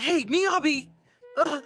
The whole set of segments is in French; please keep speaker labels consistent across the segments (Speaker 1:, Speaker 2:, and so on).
Speaker 1: Hey, Miyabi! Ugh.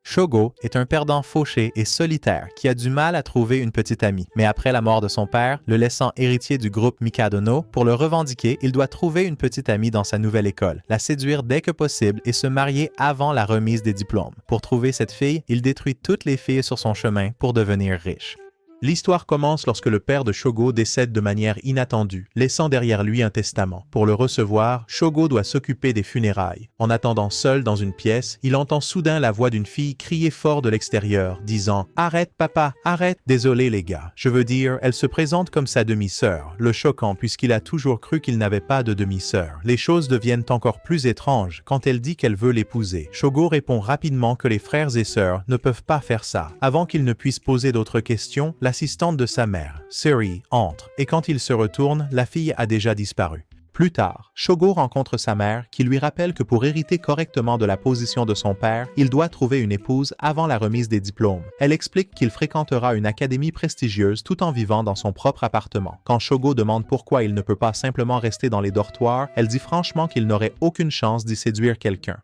Speaker 2: Shogo est un perdant fauché et solitaire qui a du mal à trouver une petite amie. Mais après la mort de son père, le laissant héritier du groupe Mikado-no, pour le revendiquer, il doit trouver une petite amie dans sa nouvelle école, la séduire dès que possible et se marier avant la remise des diplômes. Pour trouver cette fille, il détruit toutes les filles sur son chemin pour devenir riche.
Speaker 3: L'histoire commence lorsque le père de Shogo décède de manière inattendue, laissant derrière lui un testament. Pour le recevoir, Shogo doit s'occuper des funérailles. En attendant seul dans une pièce, il entend soudain la voix d'une fille crier fort de l'extérieur, disant « Arrête papa, arrête !» Désolé les gars, je veux dire, elle se présente comme sa demi-sœur, le choquant puisqu'il a toujours cru qu'il n'avait pas de demi-sœur. Les choses deviennent encore plus étranges quand elle dit qu'elle veut l'épouser. Shogo répond rapidement que les frères et sœurs ne peuvent pas faire ça. Avant qu'il ne puisse poser d'autres questions, l'assistante de sa mère, Suri, entre, et quand il se retourne, la fille a déjà disparu. Plus tard, Shogo rencontre sa mère qui lui rappelle que pour hériter correctement de la position de son père, il doit trouver une épouse avant la remise des diplômes. Elle explique qu'il fréquentera une académie prestigieuse tout en vivant dans son propre appartement. Quand Shogo demande pourquoi il ne peut pas simplement rester dans les dortoirs, elle dit franchement qu'il n'aurait aucune chance d'y séduire quelqu'un.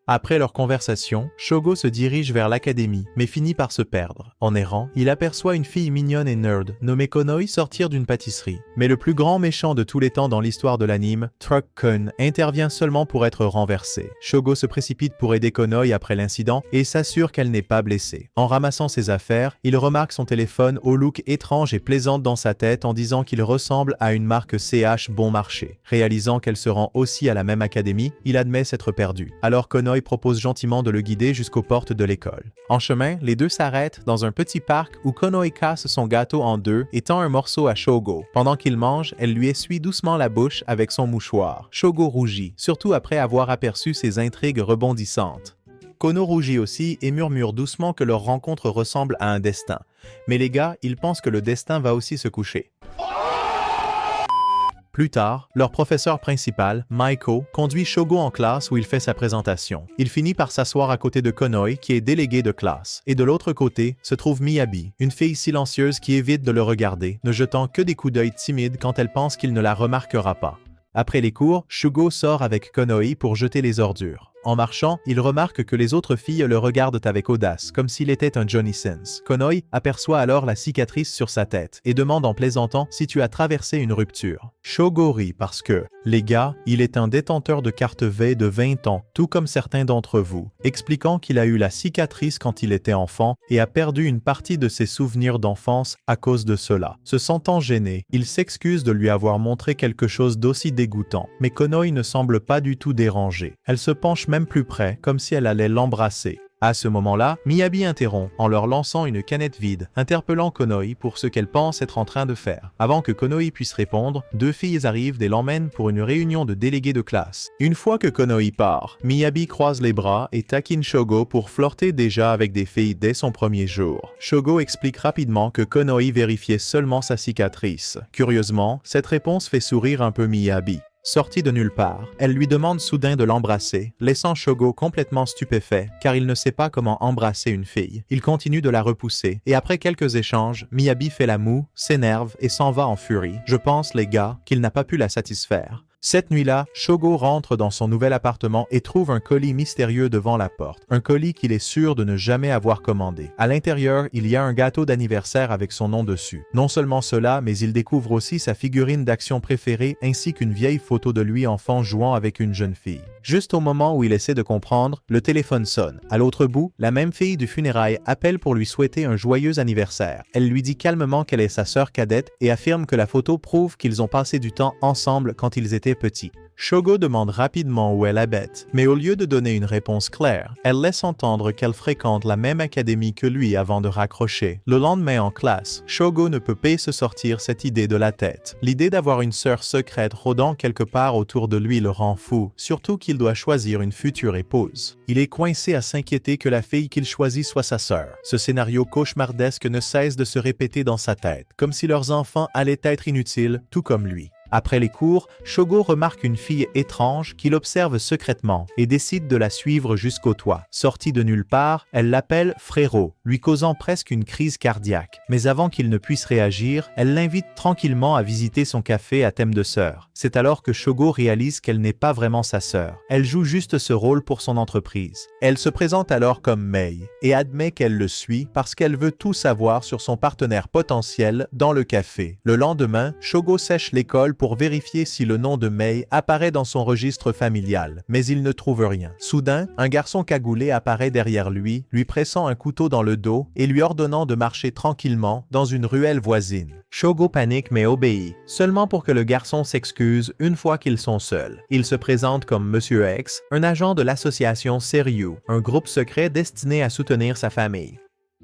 Speaker 3: Après leur conversation, Shogo se dirige vers l'académie, mais finit par se perdre. En errant, il aperçoit une fille mignonne et nerd, nommée Konoi, sortir d'une pâtisserie. Mais le plus grand méchant de tous les temps dans l'histoire de l'anime, Truck-kun, intervient seulement pour être renversé. Shogo se précipite pour aider Konoi après l'incident et s'assure qu'elle n'est pas blessée. En ramassant ses affaires, il remarque son téléphone au look étrange et plaisante dans sa tête en disant qu'il ressemble à une marque CH bon marché. Réalisant qu'elle se rend aussi à la même académie, il admet s'être perdu. Alors Konoi propose gentiment de le guider jusqu'aux portes de l'école. En chemin, les deux s'arrêtent dans un petit parc où Konoi casse son gâteau en deux et tend un morceau à Shogo. Pendant qu'il mange, elle lui essuie doucement la bouche avec son mouchoir. Shogo rougit, surtout après avoir aperçu ses intrigues rebondissantes. Kono rougit aussi et murmure doucement que leur rencontre ressemble à un destin. Mais les gars, ils pensent que le destin va aussi se coucher. Plus tard, leur professeur principal, Maiko, conduit Shogo en classe où il fait sa présentation. Il finit par s'asseoir à côté de Konoi, qui est délégué de classe. Et de l'autre côté, se trouve Miyabi, une fille silencieuse qui évite de le regarder, ne jetant que des coups d'œil timides quand elle pense qu'il ne la remarquera pas. Après les cours, Shogo sort avec Konoi pour jeter les ordures. En marchant, il remarque que les autres filles le regardent avec audace, comme s'il était un Johnny Sins. Konoi aperçoit alors la cicatrice sur sa tête et demande en plaisantant si tu as traversé une rupture. Shogo rit parce que, les gars, il est un détenteur de carte V de 20 ans, tout comme certains d'entre vous, expliquant qu'il a eu la cicatrice quand il était enfant et a perdu une partie de ses souvenirs d'enfance à cause de cela. Se sentant gêné, il s'excuse de lui avoir montré quelque chose d'aussi dégoûtant, mais Konoi ne semble pas du tout dérangée. Elle se penche même plus près, comme si elle allait l'embrasser. À ce moment-là, Miyabi interrompt en leur lançant une canette vide, interpellant Konoi pour ce qu'elle pense être en train de faire. Avant que Konoi puisse répondre, deux filles arrivent et l'emmènent pour une réunion de délégués de classe. Une fois que Konoi part, Miyabi croise les bras et taquine Shogo pour flirter déjà avec des filles dès son premier jour. Shogo explique rapidement que Konoi vérifiait seulement sa cicatrice. Curieusement, cette réponse fait sourire un peu Miyabi. Sortie de nulle part, elle lui demande soudain de l'embrasser, laissant Shogo complètement stupéfait car il ne sait pas comment embrasser une fille. Il continue de la repousser et après quelques échanges, Miyabi fait la moue, s'énerve et s'en va en furie. Je pense, les gars, qu'il n'a pas pu la satisfaire. Cette nuit-là, Shogo rentre dans son nouvel appartement et trouve un colis mystérieux devant la porte. Un colis qu'il est sûr de ne jamais avoir commandé. À l'intérieur, il y a un gâteau d'anniversaire avec son nom dessus. Non seulement cela, mais il découvre aussi sa figurine d'action préférée ainsi qu'une vieille photo de lui enfant jouant avec une jeune fille. Juste au moment où il essaie de comprendre, le téléphone sonne. À l'autre bout, la même fille du funérail appelle pour lui souhaiter un joyeux anniversaire. Elle lui dit calmement qu'elle est sa sœur cadette et affirme que la photo prouve qu'ils ont passé du temps ensemble quand ils étaient petits. Shogo demande rapidement où elle habite, mais au lieu de donner une réponse claire, elle laisse entendre qu'elle fréquente la même académie que lui avant de raccrocher. Le lendemain en classe, Shogo ne peut pas se sortir cette idée de la tête. L'idée d'avoir une sœur secrète rôdant quelque part autour de lui le rend fou, surtout qu'il doit choisir une future épouse. Il est coincé à s'inquiéter que la fille qu'il choisit soit sa sœur. Ce scénario cauchemardesque ne cesse de se répéter dans sa tête, comme si leurs enfants allaient être inutiles, tout comme lui. Après les cours, Shogo remarque une fille étrange qu'il observe secrètement et décide de la suivre jusqu'au toit. Sortie de nulle part, elle l'appelle frérot, lui causant presque une crise cardiaque. Mais avant qu'il ne puisse réagir, elle l'invite tranquillement à visiter son café à thème de sœur. C'est alors que Shogo réalise qu'elle n'est pas vraiment sa sœur. Elle joue juste ce rôle pour son entreprise. Elle se présente alors comme Mei et admet qu'elle le suit parce qu'elle veut tout savoir sur son partenaire potentiel dans le café. Le lendemain, Shogo sèche l'école pour vérifier si le nom de Mei apparaît dans son registre familial, mais il ne trouve rien. Soudain, un garçon cagoulé apparaît derrière lui pressant un couteau dans le dos et lui ordonnant de marcher tranquillement dans une ruelle voisine. Shogo panique mais obéit, seulement pour que le garçon s'excuse une fois qu'ils sont seuls. Il se présente comme Monsieur X, un agent de l'association Seryu, un groupe secret destiné à soutenir sa famille.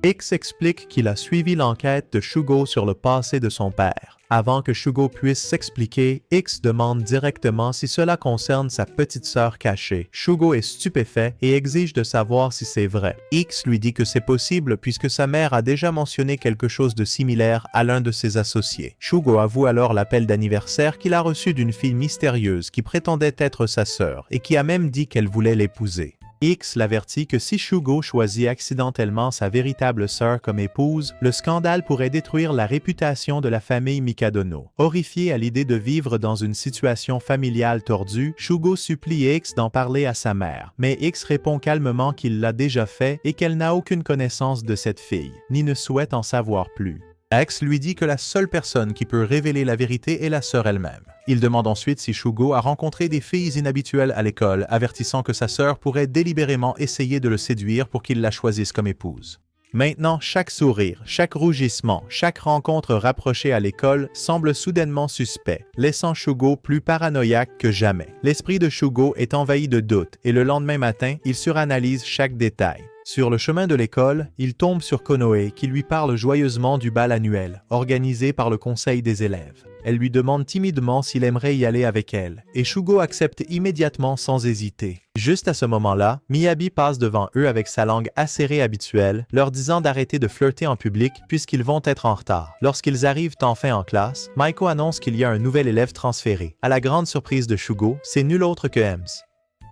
Speaker 3: X explique qu'il a suivi l'enquête de Shugo sur le passé de son père. Avant que Shugo puisse s'expliquer, X demande directement si cela concerne sa petite sœur cachée. Shugo est stupéfait et exige de savoir si c'est vrai. X lui dit que c'est possible puisque sa mère a déjà mentionné quelque chose de similaire à l'un de ses associés. Shugo avoue alors l'appel d'anniversaire qu'il a reçu d'une fille mystérieuse qui prétendait être sa sœur et qui a même dit qu'elle voulait l'épouser. X l'avertit que si Shugo choisit accidentellement sa véritable sœur comme épouse, le scandale pourrait détruire la réputation de la famille Mikadono. Horrifié à l'idée de vivre dans une situation familiale tordue, Shugo supplie X d'en parler à sa mère. Mais X répond calmement qu'il l'a déjà fait et qu'elle n'a aucune connaissance de cette fille, ni ne souhaite en savoir plus. X lui dit que la seule personne qui peut révéler la vérité est la sœur elle-même. Il demande ensuite si Shugo a rencontré des filles inhabituelles à l'école, avertissant que sa sœur pourrait délibérément essayer de le séduire pour qu'il la choisisse comme épouse. Maintenant, chaque sourire, chaque rougissement, chaque rencontre rapprochée à l'école semble soudainement suspect, laissant Shugo plus paranoïaque que jamais. L'esprit de Shugo est envahi de doutes et le lendemain matin, il suranalyse chaque détail. Sur le chemin de l'école, il tombe sur Konoe qui lui parle joyeusement du bal annuel, organisé par le conseil des élèves. Elle lui demande timidement s'il aimerait y aller avec elle, et Shugo accepte immédiatement sans hésiter. Juste à ce moment-là, Miyabi passe devant eux avec sa langue acérée habituelle, leur disant d'arrêter de flirter en public puisqu'ils vont être en retard. Lorsqu'ils arrivent enfin en classe, Maiko annonce qu'il y a un nouvel élève transféré. À la grande surprise de Shugo, c'est nul autre que Ems.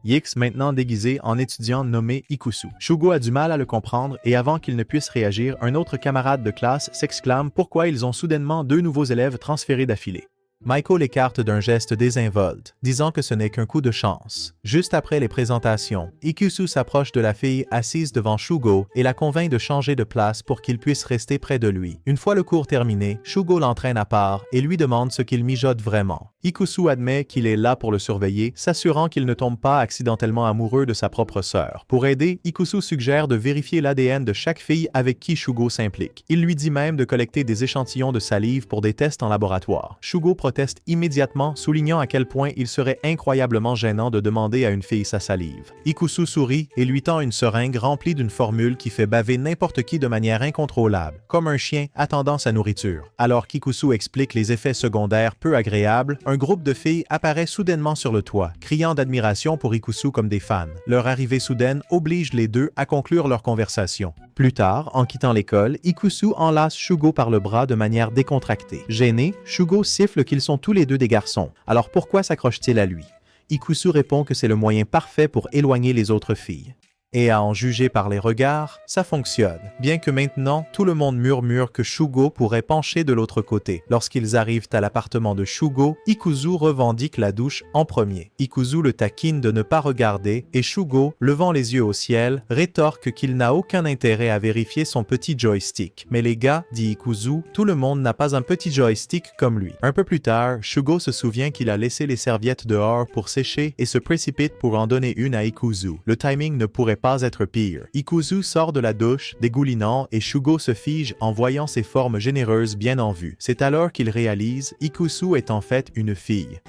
Speaker 3: X maintenant déguisé en étudiant nommé Ikusu. Shugo a du mal à le comprendre et avant qu'il ne puisse réagir, un autre camarade de classe s'exclame pourquoi ils ont soudainement deux nouveaux élèves transférés d'affilée. Maiko l'écarte d'un geste désinvolte, disant que ce n'est qu'un coup de chance. Juste après les présentations, Ikusu s'approche de la fille assise devant Shugo et la convainc de changer de place pour qu'il puisse rester près de lui. Une fois le cours terminé, Shugo l'entraîne à part et lui demande ce qu'il mijote vraiment. Ikusu admet qu'il est là pour le surveiller, s'assurant qu'il ne tombe pas accidentellement amoureux de sa propre sœur. Pour aider, Ikusu suggère de vérifier l'ADN de chaque fille avec qui Shugo s'implique. Il lui dit même de collecter des échantillons de salive pour des tests en laboratoire. Shugo proteste immédiatement, soulignant à quel point il serait incroyablement gênant de demander à une fille sa salive. Ikusu sourit et lui tend une seringue remplie d'une formule qui fait baver n'importe qui de manière incontrôlable, comme un chien attendant sa nourriture. Alors qu'Ikusu explique les effets secondaires peu agréables, un groupe de filles apparaît soudainement sur le toit, criant d'admiration pour Ikusu comme des fans. Leur arrivée soudaine oblige les deux à conclure leur conversation. Plus tard, en quittant l'école, Ikusu enlace Shugo par le bras de manière décontractée. Gêné, Shugo siffle qu'ils sont tous les deux des garçons. Alors pourquoi s'accroche-t-il à lui? Ikusu répond que c'est le moyen parfait pour éloigner les autres filles. Et à en juger par les regards, ça fonctionne. Bien que maintenant, tout le monde murmure que Shugo pourrait pencher de l'autre côté. Lorsqu'ils arrivent à l'appartement de Shugo, Ikusu revendique la douche en premier. Ikusu le taquine de ne pas regarder et Shugo, levant les yeux au ciel, rétorque qu'il n'a aucun intérêt à vérifier son petit joystick. Mais les gars, dit Ikusu, tout le monde n'a pas un petit joystick comme lui. Un peu plus tard, Shugo se souvient qu'il a laissé les serviettes dehors pour sécher et se précipite pour en donner une à Ikusu. Le timing ne pourrait pas être pire. Ikusu sort de la douche, dégoulinant, et Shugo se fige en voyant ses formes généreuses bien en vue. C'est alors qu'il réalise Ikusu est en fait une fille.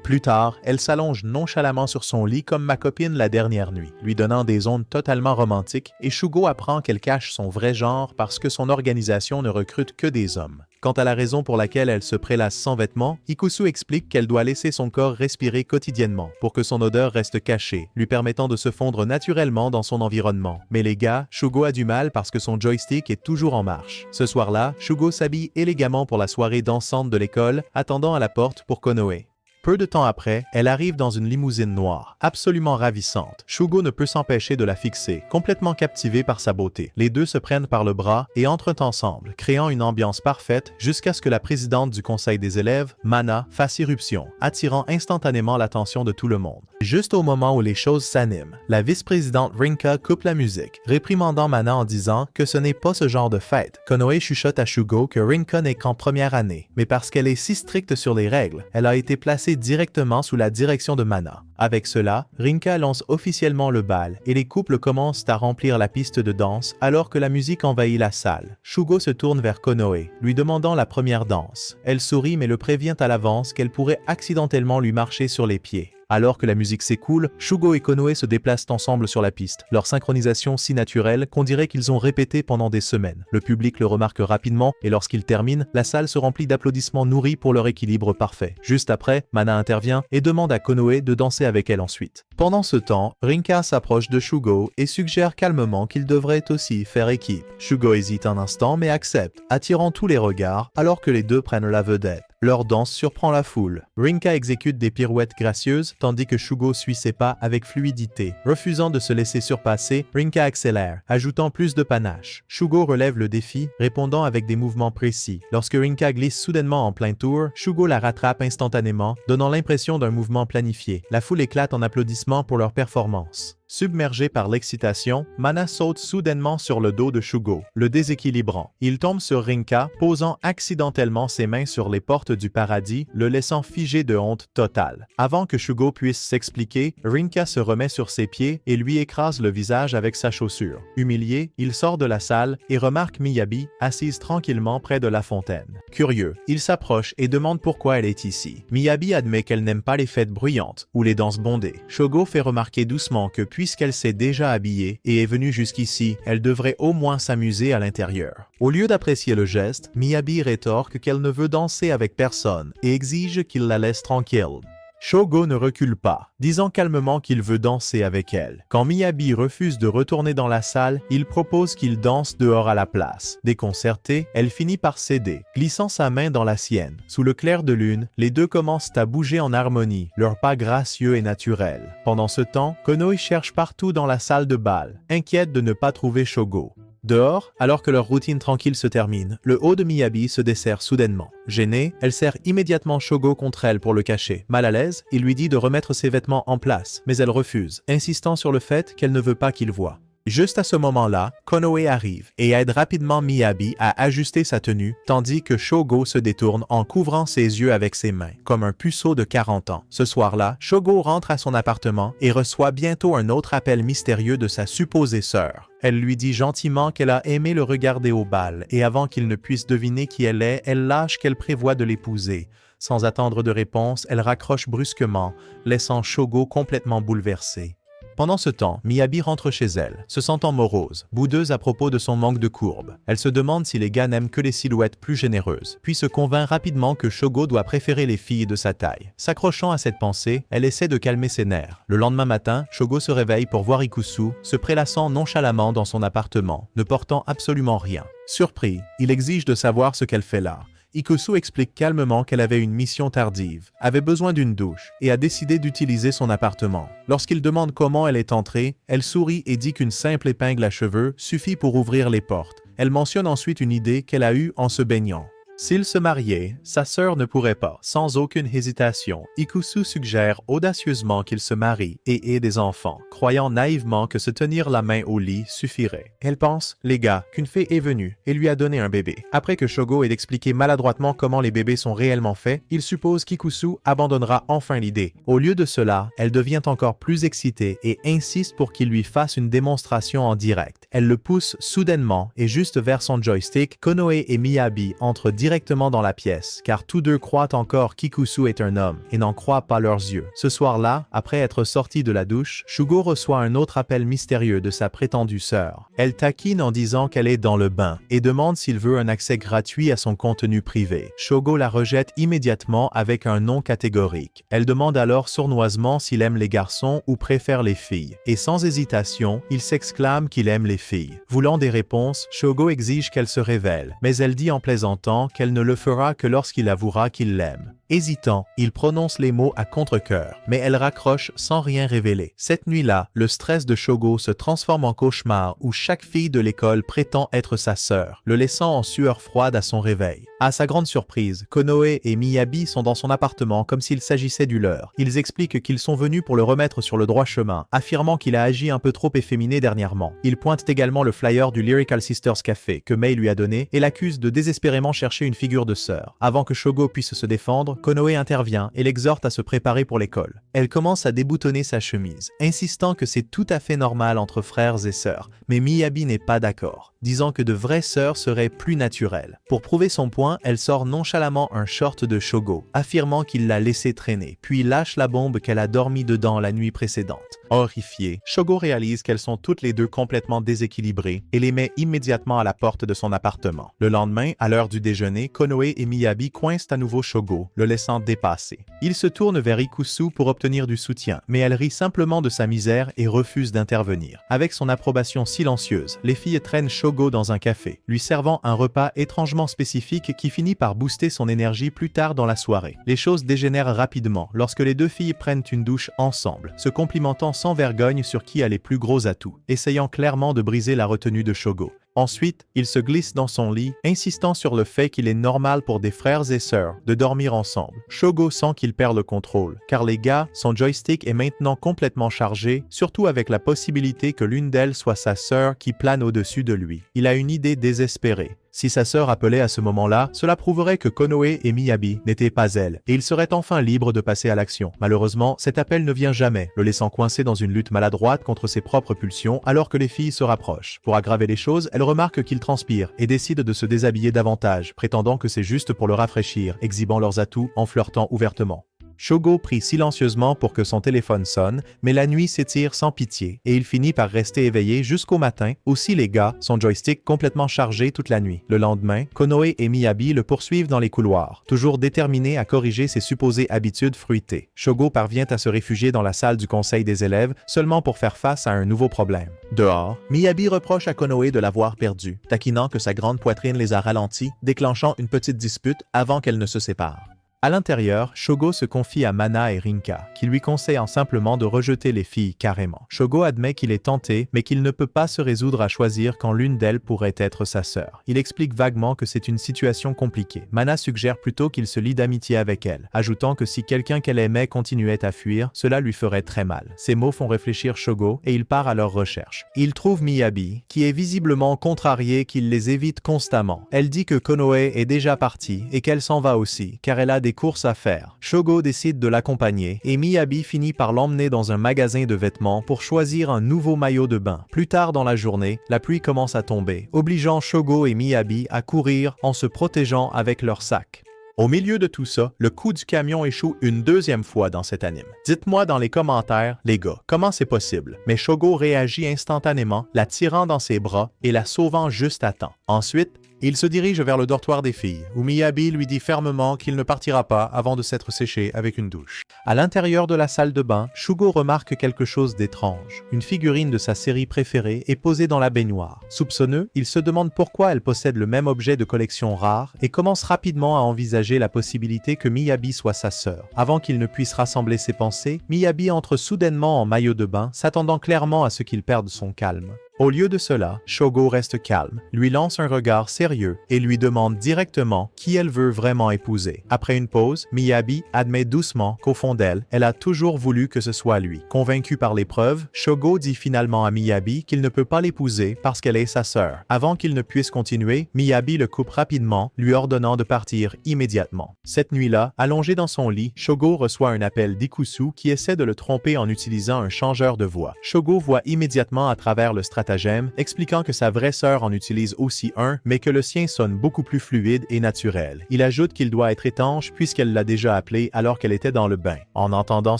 Speaker 3: Plus tard, elle s'allonge nonchalamment sur son lit comme ma copine la dernière nuit, lui donnant des ondes totalement romantiques, et Shugo apprend qu'elle cache son vrai genre parce que son organisation ne recrute que des hommes. Quant à la raison pour laquelle elle se prélasse sans vêtements, Ikusu explique qu'elle doit laisser son corps respirer quotidiennement pour que son odeur reste cachée, lui permettant de se fondre naturellement dans son environnement. Mais les gars, Shugo a du mal parce que son joystick est toujours en marche. Ce soir-là, Shugo s'habille élégamment pour la soirée dansante de l'école, attendant à la porte pour Konoe. Peu de temps après, elle arrive dans une limousine noire, absolument ravissante. Shugo ne peut s'empêcher de la fixer, complètement captivé par sa beauté. Les deux se prennent par le bras et entrent ensemble, créant une ambiance parfaite jusqu'à ce que la présidente du conseil des élèves, Mana, fasse irruption, attirant instantanément l'attention de tout le monde. Juste au moment où les choses s'animent, la vice-présidente Rinka coupe la musique, réprimandant Mana en disant que ce n'est pas ce genre de fête. Konoe chuchote à Shugo que Rinka n'est qu'en première année, mais parce qu'elle est si stricte sur les règles, elle a été placée directement sous la direction de Mana. Avec cela, Rinka lance officiellement le bal et les couples commencent à remplir la piste de danse alors que la musique envahit la salle. Shugo se tourne vers Konoe, lui demandant la première danse. Elle sourit mais le prévient à l'avance qu'elle pourrait accidentellement lui marcher sur les pieds. Alors que la musique s'écoule, Shugo et Konoe se déplacent ensemble sur la piste, leur synchronisation si naturelle qu'on dirait qu'ils ont répété pendant des semaines. Le public le remarque rapidement et lorsqu'ils terminent, la salle se remplit d'applaudissements nourris pour leur équilibre parfait. Juste après, Mana intervient et demande à Konoe de danser avec elle ensuite. Pendant ce temps, Rinka s'approche de Shugo et suggère calmement qu'il devrait aussi faire équipe. Shugo hésite un instant mais accepte, attirant tous les regards alors que les deux prennent la vedette. Leur danse surprend la foule. Rinka exécute des pirouettes gracieuses tandis que Shugo suit ses pas avec fluidité. Refusant de se laisser surpasser, Rinka accélère, ajoutant plus de panache. Shugo relève le défi, répondant avec des mouvements précis. Lorsque Rinka glisse soudainement en plein tour, Shugo la rattrape instantanément, donnant l'impression d'un mouvement planifié. La foule éclate en applaudissements pour leur performance. Submergé par l'excitation, Mana saute soudainement sur le dos de Shugo, le déséquilibrant. Il tombe sur Rinka, posant accidentellement ses mains sur les portes du paradis, le laissant figé de honte totale. Avant que Shugo puisse s'expliquer, Rinka se remet sur ses pieds et lui écrase le visage avec sa chaussure. Humilié, il sort de la salle et remarque Miyabi, assise tranquillement près de la fontaine. Curieux, il s'approche et demande pourquoi elle est ici. Miyabi admet qu'elle n'aime pas les fêtes bruyantes ou les danses bondées. Shugo fait remarquer doucement que puisqu'elle s'est déjà habillée et est venue jusqu'ici, elle devrait au moins s'amuser à l'intérieur. Au lieu d'apprécier le geste, Miyabi rétorque qu'elle ne veut danser avec personne et exige qu'il la laisse tranquille. Shugo ne recule pas, disant calmement qu'il veut danser avec elle. Quand Miyabi refuse de retourner dans la salle, il propose qu'il danse dehors à la place. Déconcertée, elle finit par céder, glissant sa main dans la sienne. Sous le clair de lune, les deux commencent à bouger en harmonie, leurs pas gracieux et naturels. Pendant ce temps, Konoe cherche partout dans la salle de bal, inquiète de ne pas trouver Shugo. Dehors, alors que leur routine tranquille se termine, le haut de Miyabi se desserre soudainement. Gênée, elle serre immédiatement Shugo contre elle pour le cacher. Mal à l'aise, il lui dit de remettre ses vêtements en place, mais elle refuse, insistant sur le fait qu'elle ne veut pas qu'il voie. Juste à ce moment-là, Konoe arrive et aide rapidement Miyabi à ajuster sa tenue, tandis que Shugo se détourne en couvrant ses yeux avec ses mains, comme un puceau de 40 ans. Ce soir-là, Shugo rentre à son appartement et reçoit bientôt un autre appel mystérieux de sa supposée sœur. Elle lui dit gentiment qu'elle a aimé le regarder au bal et avant qu'il ne puisse deviner qui elle est, elle lâche qu'elle prévoit de l'épouser. Sans attendre de réponse, elle raccroche brusquement, laissant Shugo complètement bouleversé. Pendant ce temps, Miyabi rentre chez elle, se sentant morose, boudeuse à propos de son manque de courbe. Elle se demande si les gars n'aiment que les silhouettes plus généreuses, puis se convainc rapidement que Shugo doit préférer les filles de sa taille. S'accrochant à cette pensée, elle essaie de calmer ses nerfs. Le lendemain matin, Shugo se réveille pour voir Ikusu, se prélassant nonchalamment dans son appartement, ne portant absolument rien. Surpris, il exige de savoir ce qu'elle fait là. Ikusu explique calmement qu'elle avait une mission tardive, avait besoin d'une douche et a décidé d'utiliser son appartement. Lorsqu'il demande comment elle est entrée, elle sourit et dit qu'une simple épingle à cheveux suffit pour ouvrir les portes. Elle mentionne ensuite une idée qu'elle a eue en se baignant. S'il se mariait, sa sœur ne pourrait pas. Sans aucune hésitation, Ikusu suggère audacieusement qu'il se marie et ait des enfants, croyant naïvement que se tenir la main au lit suffirait. Elle pense, les gars, qu'une fée est venue et lui a donné un bébé. Après que Shugo ait expliqué maladroitement comment les bébés sont réellement faits, il suppose qu'Ikusu abandonnera enfin l'idée. Au lieu de cela, elle devient encore plus excitée et insiste pour qu'il lui fasse une démonstration en direct. Elle le pousse soudainement et juste vers son joystick, Konoe et Miyabi entrent directement dans la pièce, car tous deux croient encore qu'Ikusu est un homme et n'en croient pas leurs yeux. Ce soir-là, après être sorti de la douche, Shugo reçoit un autre appel mystérieux de sa prétendue sœur. Elle taquine en disant qu'elle est dans le bain et demande s'il veut un accès gratuit à son contenu privé. Shogo la rejette immédiatement avec un non catégorique. Elle demande alors sournoisement s'il aime les garçons ou préfère les filles. Et sans hésitation, il s'exclame qu'il aime les filles. Voulant des réponses, Shogo exige qu'elle se révèle, mais elle dit en plaisantant qu'elle ne le fera que lorsqu'il avouera qu'il l'aime. Hésitant, il prononce les mots à contre-cœur, mais elle raccroche sans rien révéler. Cette nuit-là, le stress de Shogo se transforme en cauchemar où chaque fille de l'école prétend être sa sœur, le laissant en sueur froide à son réveil. À sa grande surprise, Konoe et Miyabi sont dans son appartement comme s'il s'agissait du leur. Ils expliquent qu'ils sont venus pour le remettre sur le droit chemin, affirmant qu'il a agi un peu trop efféminé dernièrement. Ils pointent également le flyer du Lyrical Sisters Café que Mei lui a donné et l'accusent de désespérément chercher une figure de sœur. Avant que Shogo puisse se défendre, Konoe intervient et l'exhorte à se préparer pour l'école. Elle commence à déboutonner sa chemise, insistant que c'est tout à fait normal entre frères et sœurs, mais Miyabi n'est pas d'accord, disant que de vraies sœurs seraient plus naturelles. Pour prouver son point, elle sort nonchalamment un short de Shogo, affirmant qu'il l'a laissé traîner, puis lâche la bombe qu'elle a dormi dedans la nuit précédente. Horrifiée, Shogo réalise qu'elles sont toutes les deux complètement déséquilibrées et les met immédiatement à la porte de son appartement. Le lendemain, à l'heure du déjeuner, Konoe et Miyabi coincent à nouveau Shogo, le laissant dépasser. Il se tourne vers Ikusu pour obtenir du soutien, mais elle rit simplement de sa misère et refuse d'intervenir. Avec son approbation silencieuse, les filles traînent Shogo dans un café, lui servant un repas étrangement spécifique qui finit par booster son énergie plus tard dans la soirée. Les choses dégénèrent rapidement lorsque les deux filles prennent une douche ensemble, se complimentant sans vergogne sur qui a les plus gros atouts, essayant clairement de briser la retenue de Shogo. Ensuite, il se glisse dans son lit, insistant sur le fait qu'il est normal pour des frères et sœurs de dormir ensemble. Shogo sent qu'il perd le contrôle, car les gars, son joystick est maintenant complètement chargé, surtout avec la possibilité que l'une d'elles soit sa sœur qui plane au-dessus de lui. Il a une idée désespérée. Si sa sœur appelait à ce moment-là, cela prouverait que Konoe et Miyabi n'étaient pas elle, et il serait enfin libre de passer à l'action. Malheureusement, cet appel ne vient jamais, le laissant coincé dans une lutte maladroite contre ses propres pulsions alors que les filles se rapprochent. Pour aggraver les choses, elle remarque qu'il transpire et décide de se déshabiller davantage, prétendant que c'est juste pour le rafraîchir, exhibant leurs atouts en flirtant ouvertement. Shogo prie silencieusement pour que son téléphone sonne, mais la nuit s'étire sans pitié et il finit par rester éveillé jusqu'au matin, aussi les gars, son joystick complètement chargé toute la nuit. Le lendemain, Konoe et Miyabi le poursuivent dans les couloirs, toujours déterminés à corriger ses supposées habitudes fruitées. Shogo parvient à se réfugier dans la salle du conseil des élèves seulement pour faire face à un nouveau problème. Dehors, Miyabi reproche à Konoe de l'avoir perdu, taquinant que sa grande poitrine les a ralentis, déclenchant une petite dispute avant qu'elles ne se séparent. À l'intérieur, Shogo se confie à Mana et Rinka, qui lui conseillent simplement de rejeter les filles carrément. Shogo admet qu'il est tenté, mais qu'il ne peut pas se résoudre à choisir quand l'une d'elles pourrait être sa sœur. Il explique vaguement que c'est une situation compliquée. Mana suggère plutôt qu'il se lie d'amitié avec elle, ajoutant que si quelqu'un qu'elle aimait continuait à fuir, cela lui ferait très mal. Ces mots font réfléchir Shogo et il part à leur recherche. Il trouve Miyabi, qui est visiblement contrariée qu'il les évite constamment. Elle dit que Konoe est déjà partie et qu'elle s'en va aussi, car elle a des courses à faire. Shogo décide de l'accompagner et Miyabi finit par l'emmener dans un magasin de vêtements pour choisir un nouveau maillot de bain. Plus tard dans la journée, la pluie commence à tomber, obligeant Shogo et Miyabi à courir en se protégeant avec leurs sacs. Au milieu de tout ça, le coup du camion échoue une deuxième fois dans cet anime. Dites-moi dans les commentaires, les gars, comment c'est possible? Mais Shogo réagit instantanément, la tirant dans ses bras et la sauvant juste à temps. Ensuite, il se dirige vers le dortoir des filles, où Miyabi lui dit fermement qu'il ne partira pas avant de s'être séché avec une douche. À l'intérieur de la salle de bain, Shugo remarque quelque chose d'étrange. Une figurine de sa série préférée est posée dans la baignoire. Soupçonneux, il se demande pourquoi elle possède le même objet de collection rare et commence rapidement à envisager la possibilité que Miyabi soit sa sœur. Avant qu'il ne puisse rassembler ses pensées, Miyabi entre soudainement en maillot de bain, s'attendant clairement à ce qu'il perde son calme. Au lieu de cela, Shogo reste calme, lui lance un regard sérieux et lui demande directement qui elle veut vraiment épouser. Après une pause, Miyabi admet doucement qu'au fond d'elle, elle a toujours voulu que ce soit lui. Convaincu par les preuves, Shogo dit finalement à Miyabi qu'il ne peut pas l'épouser parce qu'elle est sa sœur. Avant qu'il ne puisse continuer, Miyabi le coupe rapidement, lui ordonnant de partir immédiatement. Cette nuit-là, allongé dans son lit, Shogo reçoit un appel d'Ikusu qui essaie de le tromper en utilisant un changeur de voix. Shogo voit immédiatement à travers le stratagème stratagème, expliquant que sa vraie sœur en utilise aussi un, mais que le sien sonne beaucoup plus fluide et naturel. Il ajoute qu'il doit être étanche puisqu'elle l'a déjà appelé alors qu'elle était dans le bain. En entendant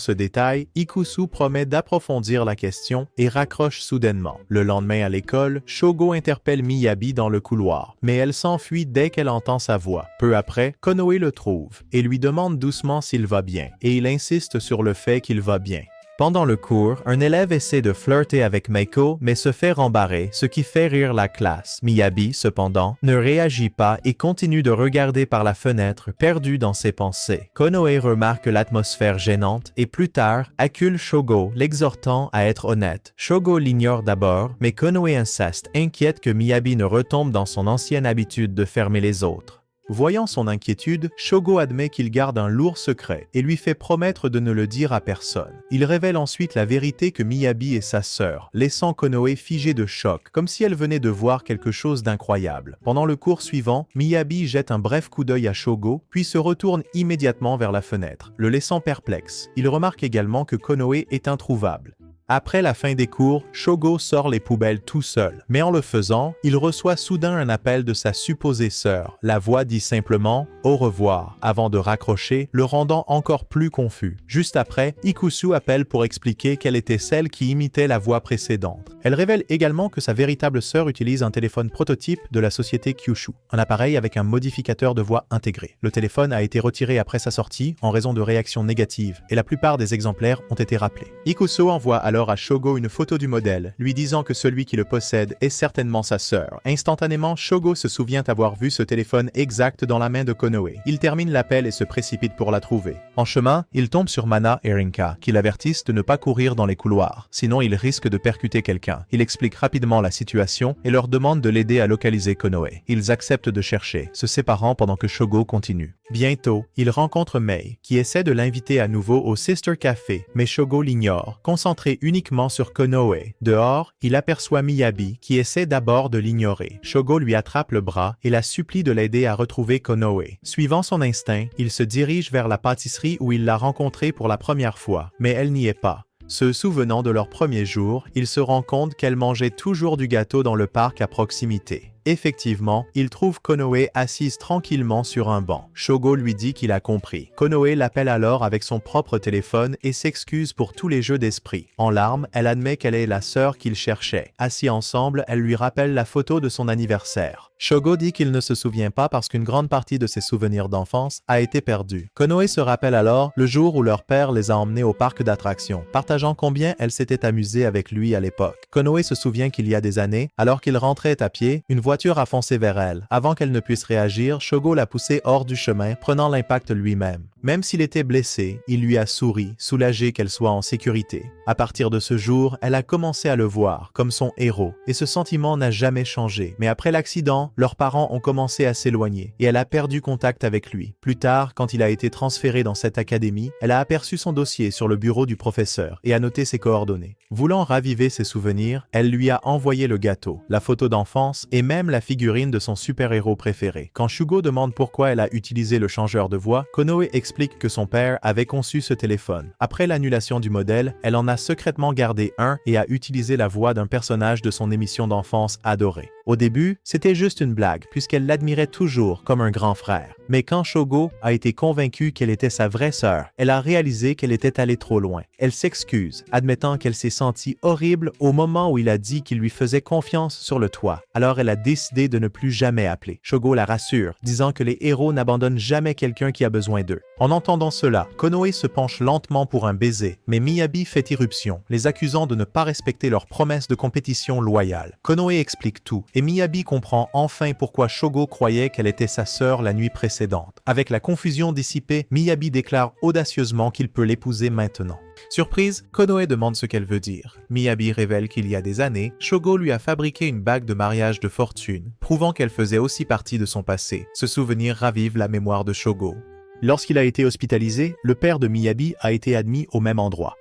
Speaker 3: ce détail, Ikusu promet d'approfondir la question et raccroche soudainement. Le lendemain à l'école, Shogo interpelle Miyabi dans le couloir, mais elle s'enfuit dès qu'elle entend sa voix. Peu après, Konoe le trouve et lui demande doucement s'il va bien, et il insiste sur le fait qu'il va bien. Pendant le cours, un élève essaie de flirter avec Meiko, mais se fait rembarrer, ce qui fait rire la classe. Miyabi, cependant, ne réagit pas et continue de regarder par la fenêtre, perdu dans ses pensées. Konoe remarque l'atmosphère gênante et plus tard, accule Shogo, l'exhortant à être honnête. Shogo l'ignore d'abord, mais Konoe insiste, inquiète que Miyabi ne retombe dans son ancienne habitude de fermer les autres. Voyant son inquiétude, Shogo admet qu'il garde un lourd secret et lui fait promettre de ne le dire à personne. Il révèle ensuite la vérité que Miyabi est sa sœur, laissant Konoe figée de choc, comme si elle venait de voir quelque chose d'incroyable. Pendant le cours suivant, Miyabi jette un bref coup d'œil à Shogo, puis se retourne immédiatement vers la fenêtre, le laissant perplexe. Il remarque également que Konoe est introuvable. Après la fin des cours, Shogo sort les poubelles tout seul, mais en le faisant, il reçoit soudain un appel de sa supposée sœur. La voix dit simplement « au revoir » avant de raccrocher, le rendant encore plus confus. Juste après, Ikusu appelle pour expliquer qu'elle était celle qui imitait la voix précédente. Elle révèle également que sa véritable sœur utilise un téléphone prototype de la société Kyushu, un appareil avec un modificateur de voix intégré. Le téléphone a été retiré après sa sortie en raison de réactions négatives, et la plupart des exemplaires ont été rappelés. Ikusu envoie alors à Shogo une photo du modèle, lui disant que celui qui le possède est certainement sa sœur. Instantanément, Shogo se souvient avoir vu ce téléphone exact dans la main de Konoe. Il termine l'appel et se précipite pour la trouver. En chemin, il tombe sur Mana et Rinka, qui l'avertissent de ne pas courir dans les couloirs, sinon il risque de percuter quelqu'un. Il explique rapidement la situation et leur demande de l'aider à localiser Konoe. Ils acceptent de chercher, se séparant pendant que Shogo continue. Bientôt, il rencontre Mei, qui essaie de l'inviter à nouveau au Sister Café, mais Shogo l'ignore, concentré uniquement sur Konoe. Dehors, il aperçoit Miyabi, qui essaie d'abord de l'ignorer. Shogo lui attrape le bras et la supplie de l'aider à retrouver Konoe. Suivant son instinct, il se dirige vers la pâtisserie où il l'a rencontrée pour la première fois, mais elle n'y est pas. Se souvenant de leur premier jour, il se rend compte qu'elle mangeait toujours du gâteau dans le parc à proximité. Effectivement, il trouve Konoe assise tranquillement sur un banc. Shogo lui dit qu'il a compris. Konoe l'appelle alors avec son propre téléphone et s'excuse pour tous les jeux d'esprit. En larmes, elle admet qu'elle est la sœur qu'il cherchait. Assis ensemble, elle lui rappelle la photo de son anniversaire. Shogo dit qu'il ne se souvient pas parce qu'une grande partie de ses souvenirs d'enfance a été perdue. Konoe se rappelle alors le jour où leur père les a emmenés au parc d'attractions, partageant combien elle s'était amusée avec lui à l'époque. Konoe se souvient qu'il y a des années, alors qu'il rentrait à pied, une voiture a foncé vers elle. Avant qu'elle ne puisse réagir, Shogo l'a poussée hors du chemin, prenant l'impact lui-même. Même s'il était blessé, il lui a souri, soulagé qu'elle soit en sécurité. À partir de ce jour, elle a commencé à le voir comme son héros, et ce sentiment n'a jamais changé. Mais après l'accident, leurs parents ont commencé à s'éloigner, et elle a perdu contact avec lui. Plus tard, quand il a été transféré dans cette académie, elle a aperçu son dossier sur le bureau du professeur et a noté ses coordonnées. Voulant raviver ses souvenirs, elle lui a envoyé le gâteau, la photo d'enfance et même la figurine de son super-héros préféré. Quand Shugo demande pourquoi elle a utilisé le changeur de voix, Konoe explique que son père avait conçu ce téléphone. Après l'annulation du modèle, elle en a secrètement gardé un et a utilisé la voix d'un personnage de son émission d'enfance adorée. Au début, c'était juste une blague, puisqu'elle l'admirait toujours comme un grand frère. Mais quand Shogo a été convaincue qu'elle était sa vraie sœur, elle a réalisé qu'elle était allée trop loin. Elle s'excuse, admettant qu'elle s'est sentie horrible au moment où il a dit qu'il lui faisait confiance sur le toit. Alors elle a décidé de ne plus jamais appeler. Shogo la rassure, disant que les héros n'abandonnent jamais quelqu'un qui a besoin d'eux. En entendant cela, Konoe se penche lentement pour un baiser, mais Miyabi fait irruption, les accusant de ne pas respecter leur promesse de compétition loyale. Konoe explique tout, et Miyabi comprend enfin pourquoi Shogo croyait qu'elle était sa sœur la nuit précédente. Avec la confusion dissipée, Miyabi déclare audacieusement qu'il peut l'épouser maintenant. Surprise, Konoe demande ce qu'elle veut dire. Miyabi révèle qu'il y a des années, Shogo lui a fabriqué une bague de mariage de fortune, prouvant qu'elle faisait aussi partie de son passé. Ce souvenir ravive la mémoire de Shogo. Lorsqu'il a été hospitalisé, le père de Miyabi a été admis au même endroit.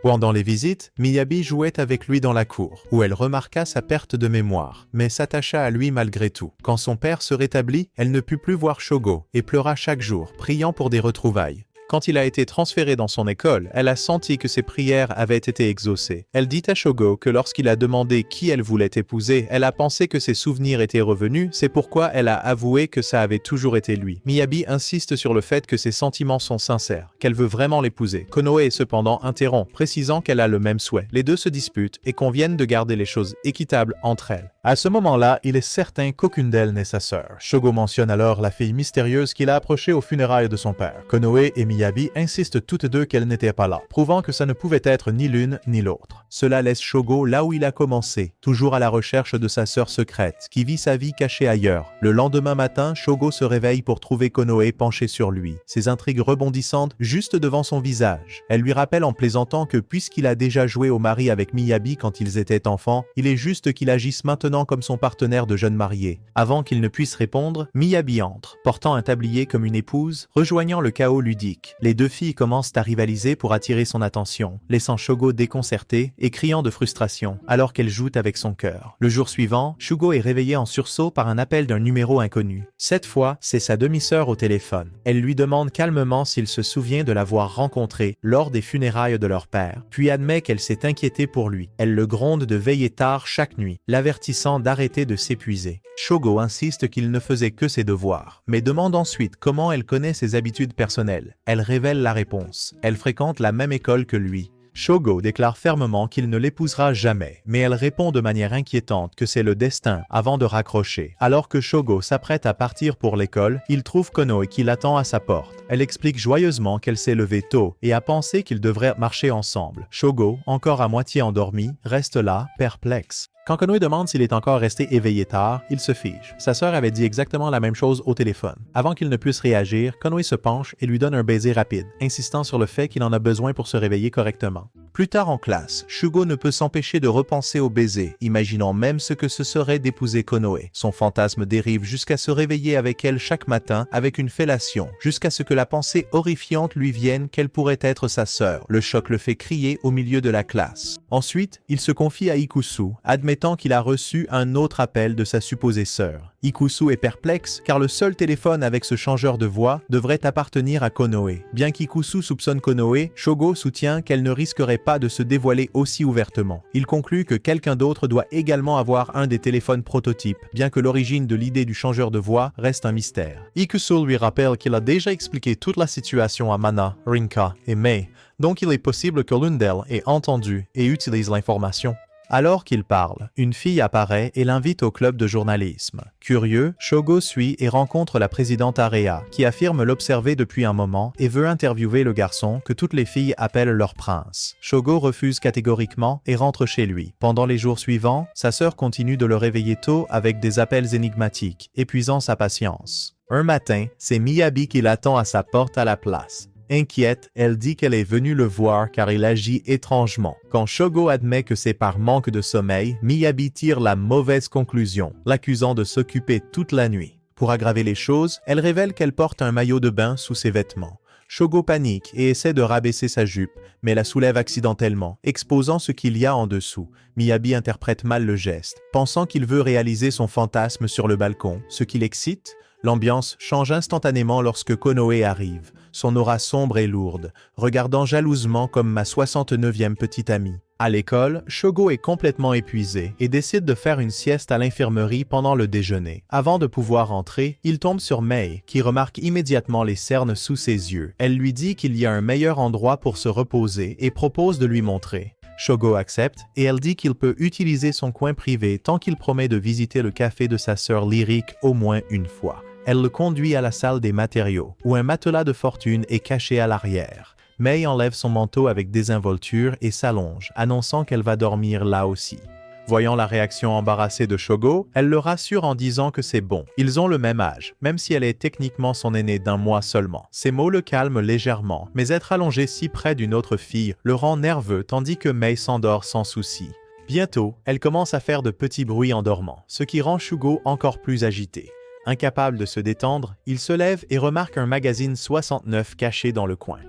Speaker 3: Pendant les visites, Miyabi jouait avec lui dans la cour, où elle remarqua sa perte de mémoire, mais s'attacha à lui malgré tout. Quand son père se rétablit, elle ne put plus voir Shogo et pleura chaque jour, priant pour des retrouvailles. Quand il a été transféré dans son école, elle a senti que ses prières avaient été exaucées. Elle dit à Shogo que lorsqu'il a demandé qui elle voulait épouser, elle a pensé que ses souvenirs étaient revenus, c'est pourquoi elle a avoué que ça avait toujours été lui. Miyabi insiste sur le fait que ses sentiments sont sincères, qu'elle veut vraiment l'épouser. Konoe est cependant interrompt, précisant qu'elle a le même souhait. Les deux se disputent et conviennent de garder les choses équitables entre elles. À ce moment-là, il est certain qu'aucune d'elles n'est sa sœur. Shogo mentionne alors la fille mystérieuse qu'il a approchée aux funérailles de son père. Konoe et Miyabi insistent toutes deux qu'elle n'était pas là, prouvant que ça ne pouvait être ni l'une ni l'autre. Cela laisse Shogo là où il a commencé, toujours à la recherche de sa sœur secrète, qui vit sa vie cachée ailleurs. Le lendemain matin, Shogo se réveille pour trouver Konoe penchée sur lui, ses intrigues rebondissantes juste devant son visage. Elle lui rappelle en plaisantant que puisqu'il a déjà joué au mari avec Miyabi quand ils étaient enfants, il est juste qu'il agisse maintenant comme son partenaire de jeune marié. Avant qu'il ne puisse répondre, Miyabi entre, portant un tablier comme une épouse, rejoignant le chaos ludique. Les deux filles commencent à rivaliser pour attirer son attention, laissant Shogo déconcerté et criant de frustration, alors qu'elle joue avec son cœur. Le jour suivant, Shugo est réveillé en sursaut par un appel d'un numéro inconnu. Cette fois, c'est sa demi-sœur au téléphone. Elle lui demande calmement s'il se souvient de l'avoir rencontré lors des funérailles de leur père, puis admet qu'elle s'est inquiétée pour lui. Elle le gronde de veiller tard chaque nuit, l'avertissant d'arrêter de s'épuiser. Shogo insiste qu'il ne faisait que ses devoirs, mais demande ensuite comment elle connaît ses habitudes personnelles. Elle révèle la réponse. Elle fréquente la même école que lui. Shogo déclare fermement qu'il ne l'épousera jamais, mais elle répond de manière inquiétante que c'est le destin avant de raccrocher. Alors que Shogo s'apprête à partir pour l'école, il trouve Konoe qui l'attend à sa porte. Elle explique joyeusement qu'elle s'est levée tôt et a pensé qu'ils devraient marcher ensemble. Shogo, encore à moitié endormi, reste là, perplexe. Quand Konoe demande s'il est encore resté éveillé tard, il se fige. Sa sœur avait dit exactement la même chose au téléphone. Avant qu'il ne puisse réagir, Konoe se penche et lui donne un baiser rapide, insistant sur le fait qu'il en a besoin pour se réveiller correctement. Plus tard en classe, Shugo ne peut s'empêcher de repenser au baiser, imaginant même ce que ce serait d'épouser Konoe. Son fantasme dérive jusqu'à se réveiller avec elle chaque matin avec une fellation, jusqu'à ce que la pensée horrifiante lui vienne qu'elle pourrait être sa sœur. Le choc le fait crier au milieu de la classe. Ensuite, il se confie à Ikusu, admettant qu'il a reçu un autre appel de sa supposée sœur. Ikusu est perplexe car le seul téléphone avec ce changeur de voix devrait appartenir à Konoe. Bien qu'Ikusu soupçonne Konoe, Shogo soutient qu'elle ne risquerait pas de se dévoiler aussi ouvertement. Il conclut que quelqu'un d'autre doit également avoir un des téléphones prototypes, bien que l'origine de l'idée du changeur de voix reste un mystère. Ikusu lui rappelle qu'il a déjà expliqué toute la situation à Mana, Rinka et Mei, donc il est possible que l'une d'elles ait entendu et utilise l'information. Alors qu'il parle, une fille apparaît et l'invite au club de journalisme. Curieux, Shogo suit et rencontre la présidente Area, qui affirme l'observer depuis un moment et veut interviewer le garçon que toutes les filles appellent leur prince. Shogo refuse catégoriquement et rentre chez lui. Pendant les jours suivants, sa sœur continue de le réveiller tôt avec des appels énigmatiques, épuisant sa patience. Un matin, c'est Miyabi qui l'attend à sa porte à la place. Inquiète, elle dit qu'elle est venue le voir car il agit étrangement. Quand Shogo admet que c'est par manque de sommeil, Miyabi tire la mauvaise conclusion, l'accusant de s'occuper toute la nuit. Pour aggraver les choses, elle révèle qu'elle porte un maillot de bain sous ses vêtements. Shogo panique et essaie de rabaisser sa jupe, mais la soulève accidentellement, exposant ce qu'il y a en dessous. Miyabi interprète mal le geste, pensant qu'il veut réaliser son fantasme sur le balcon, ce qui l'excite. L'ambiance change instantanément lorsque Konoe arrive, son aura sombre et lourde, regardant jalousement comme ma 69e petite amie. À l'école, Shogo est complètement épuisé et décide de faire une sieste à l'infirmerie pendant le déjeuner. Avant de pouvoir rentrer, il tombe sur Mei, qui remarque immédiatement les cernes sous ses yeux. Elle lui dit qu'il y a un meilleur endroit pour se reposer et propose de lui montrer. Shogo accepte et elle dit qu'il peut utiliser son coin privé tant qu'il promet de visiter le café de sa sœur lyrique au moins une fois. Elle le conduit à la salle des matériaux, où un matelas de fortune est caché à l'arrière. Mei enlève son manteau avec désinvolture et s'allonge, annonçant qu'elle va dormir là aussi. Voyant la réaction embarrassée de Shogo, elle le rassure en disant que c'est bon. Ils ont le même âge, même si elle est techniquement son aînée d'1 mois seulement. Ces mots le calment légèrement, mais être allongé si près d'une autre fille le rend nerveux tandis que Mei s'endort sans souci. Bientôt, elle commence à faire de petits bruits en dormant, ce qui rend Shogo encore plus agité. Incapable de se détendre, il se lève et remarque un magazine 69 caché dans le coin.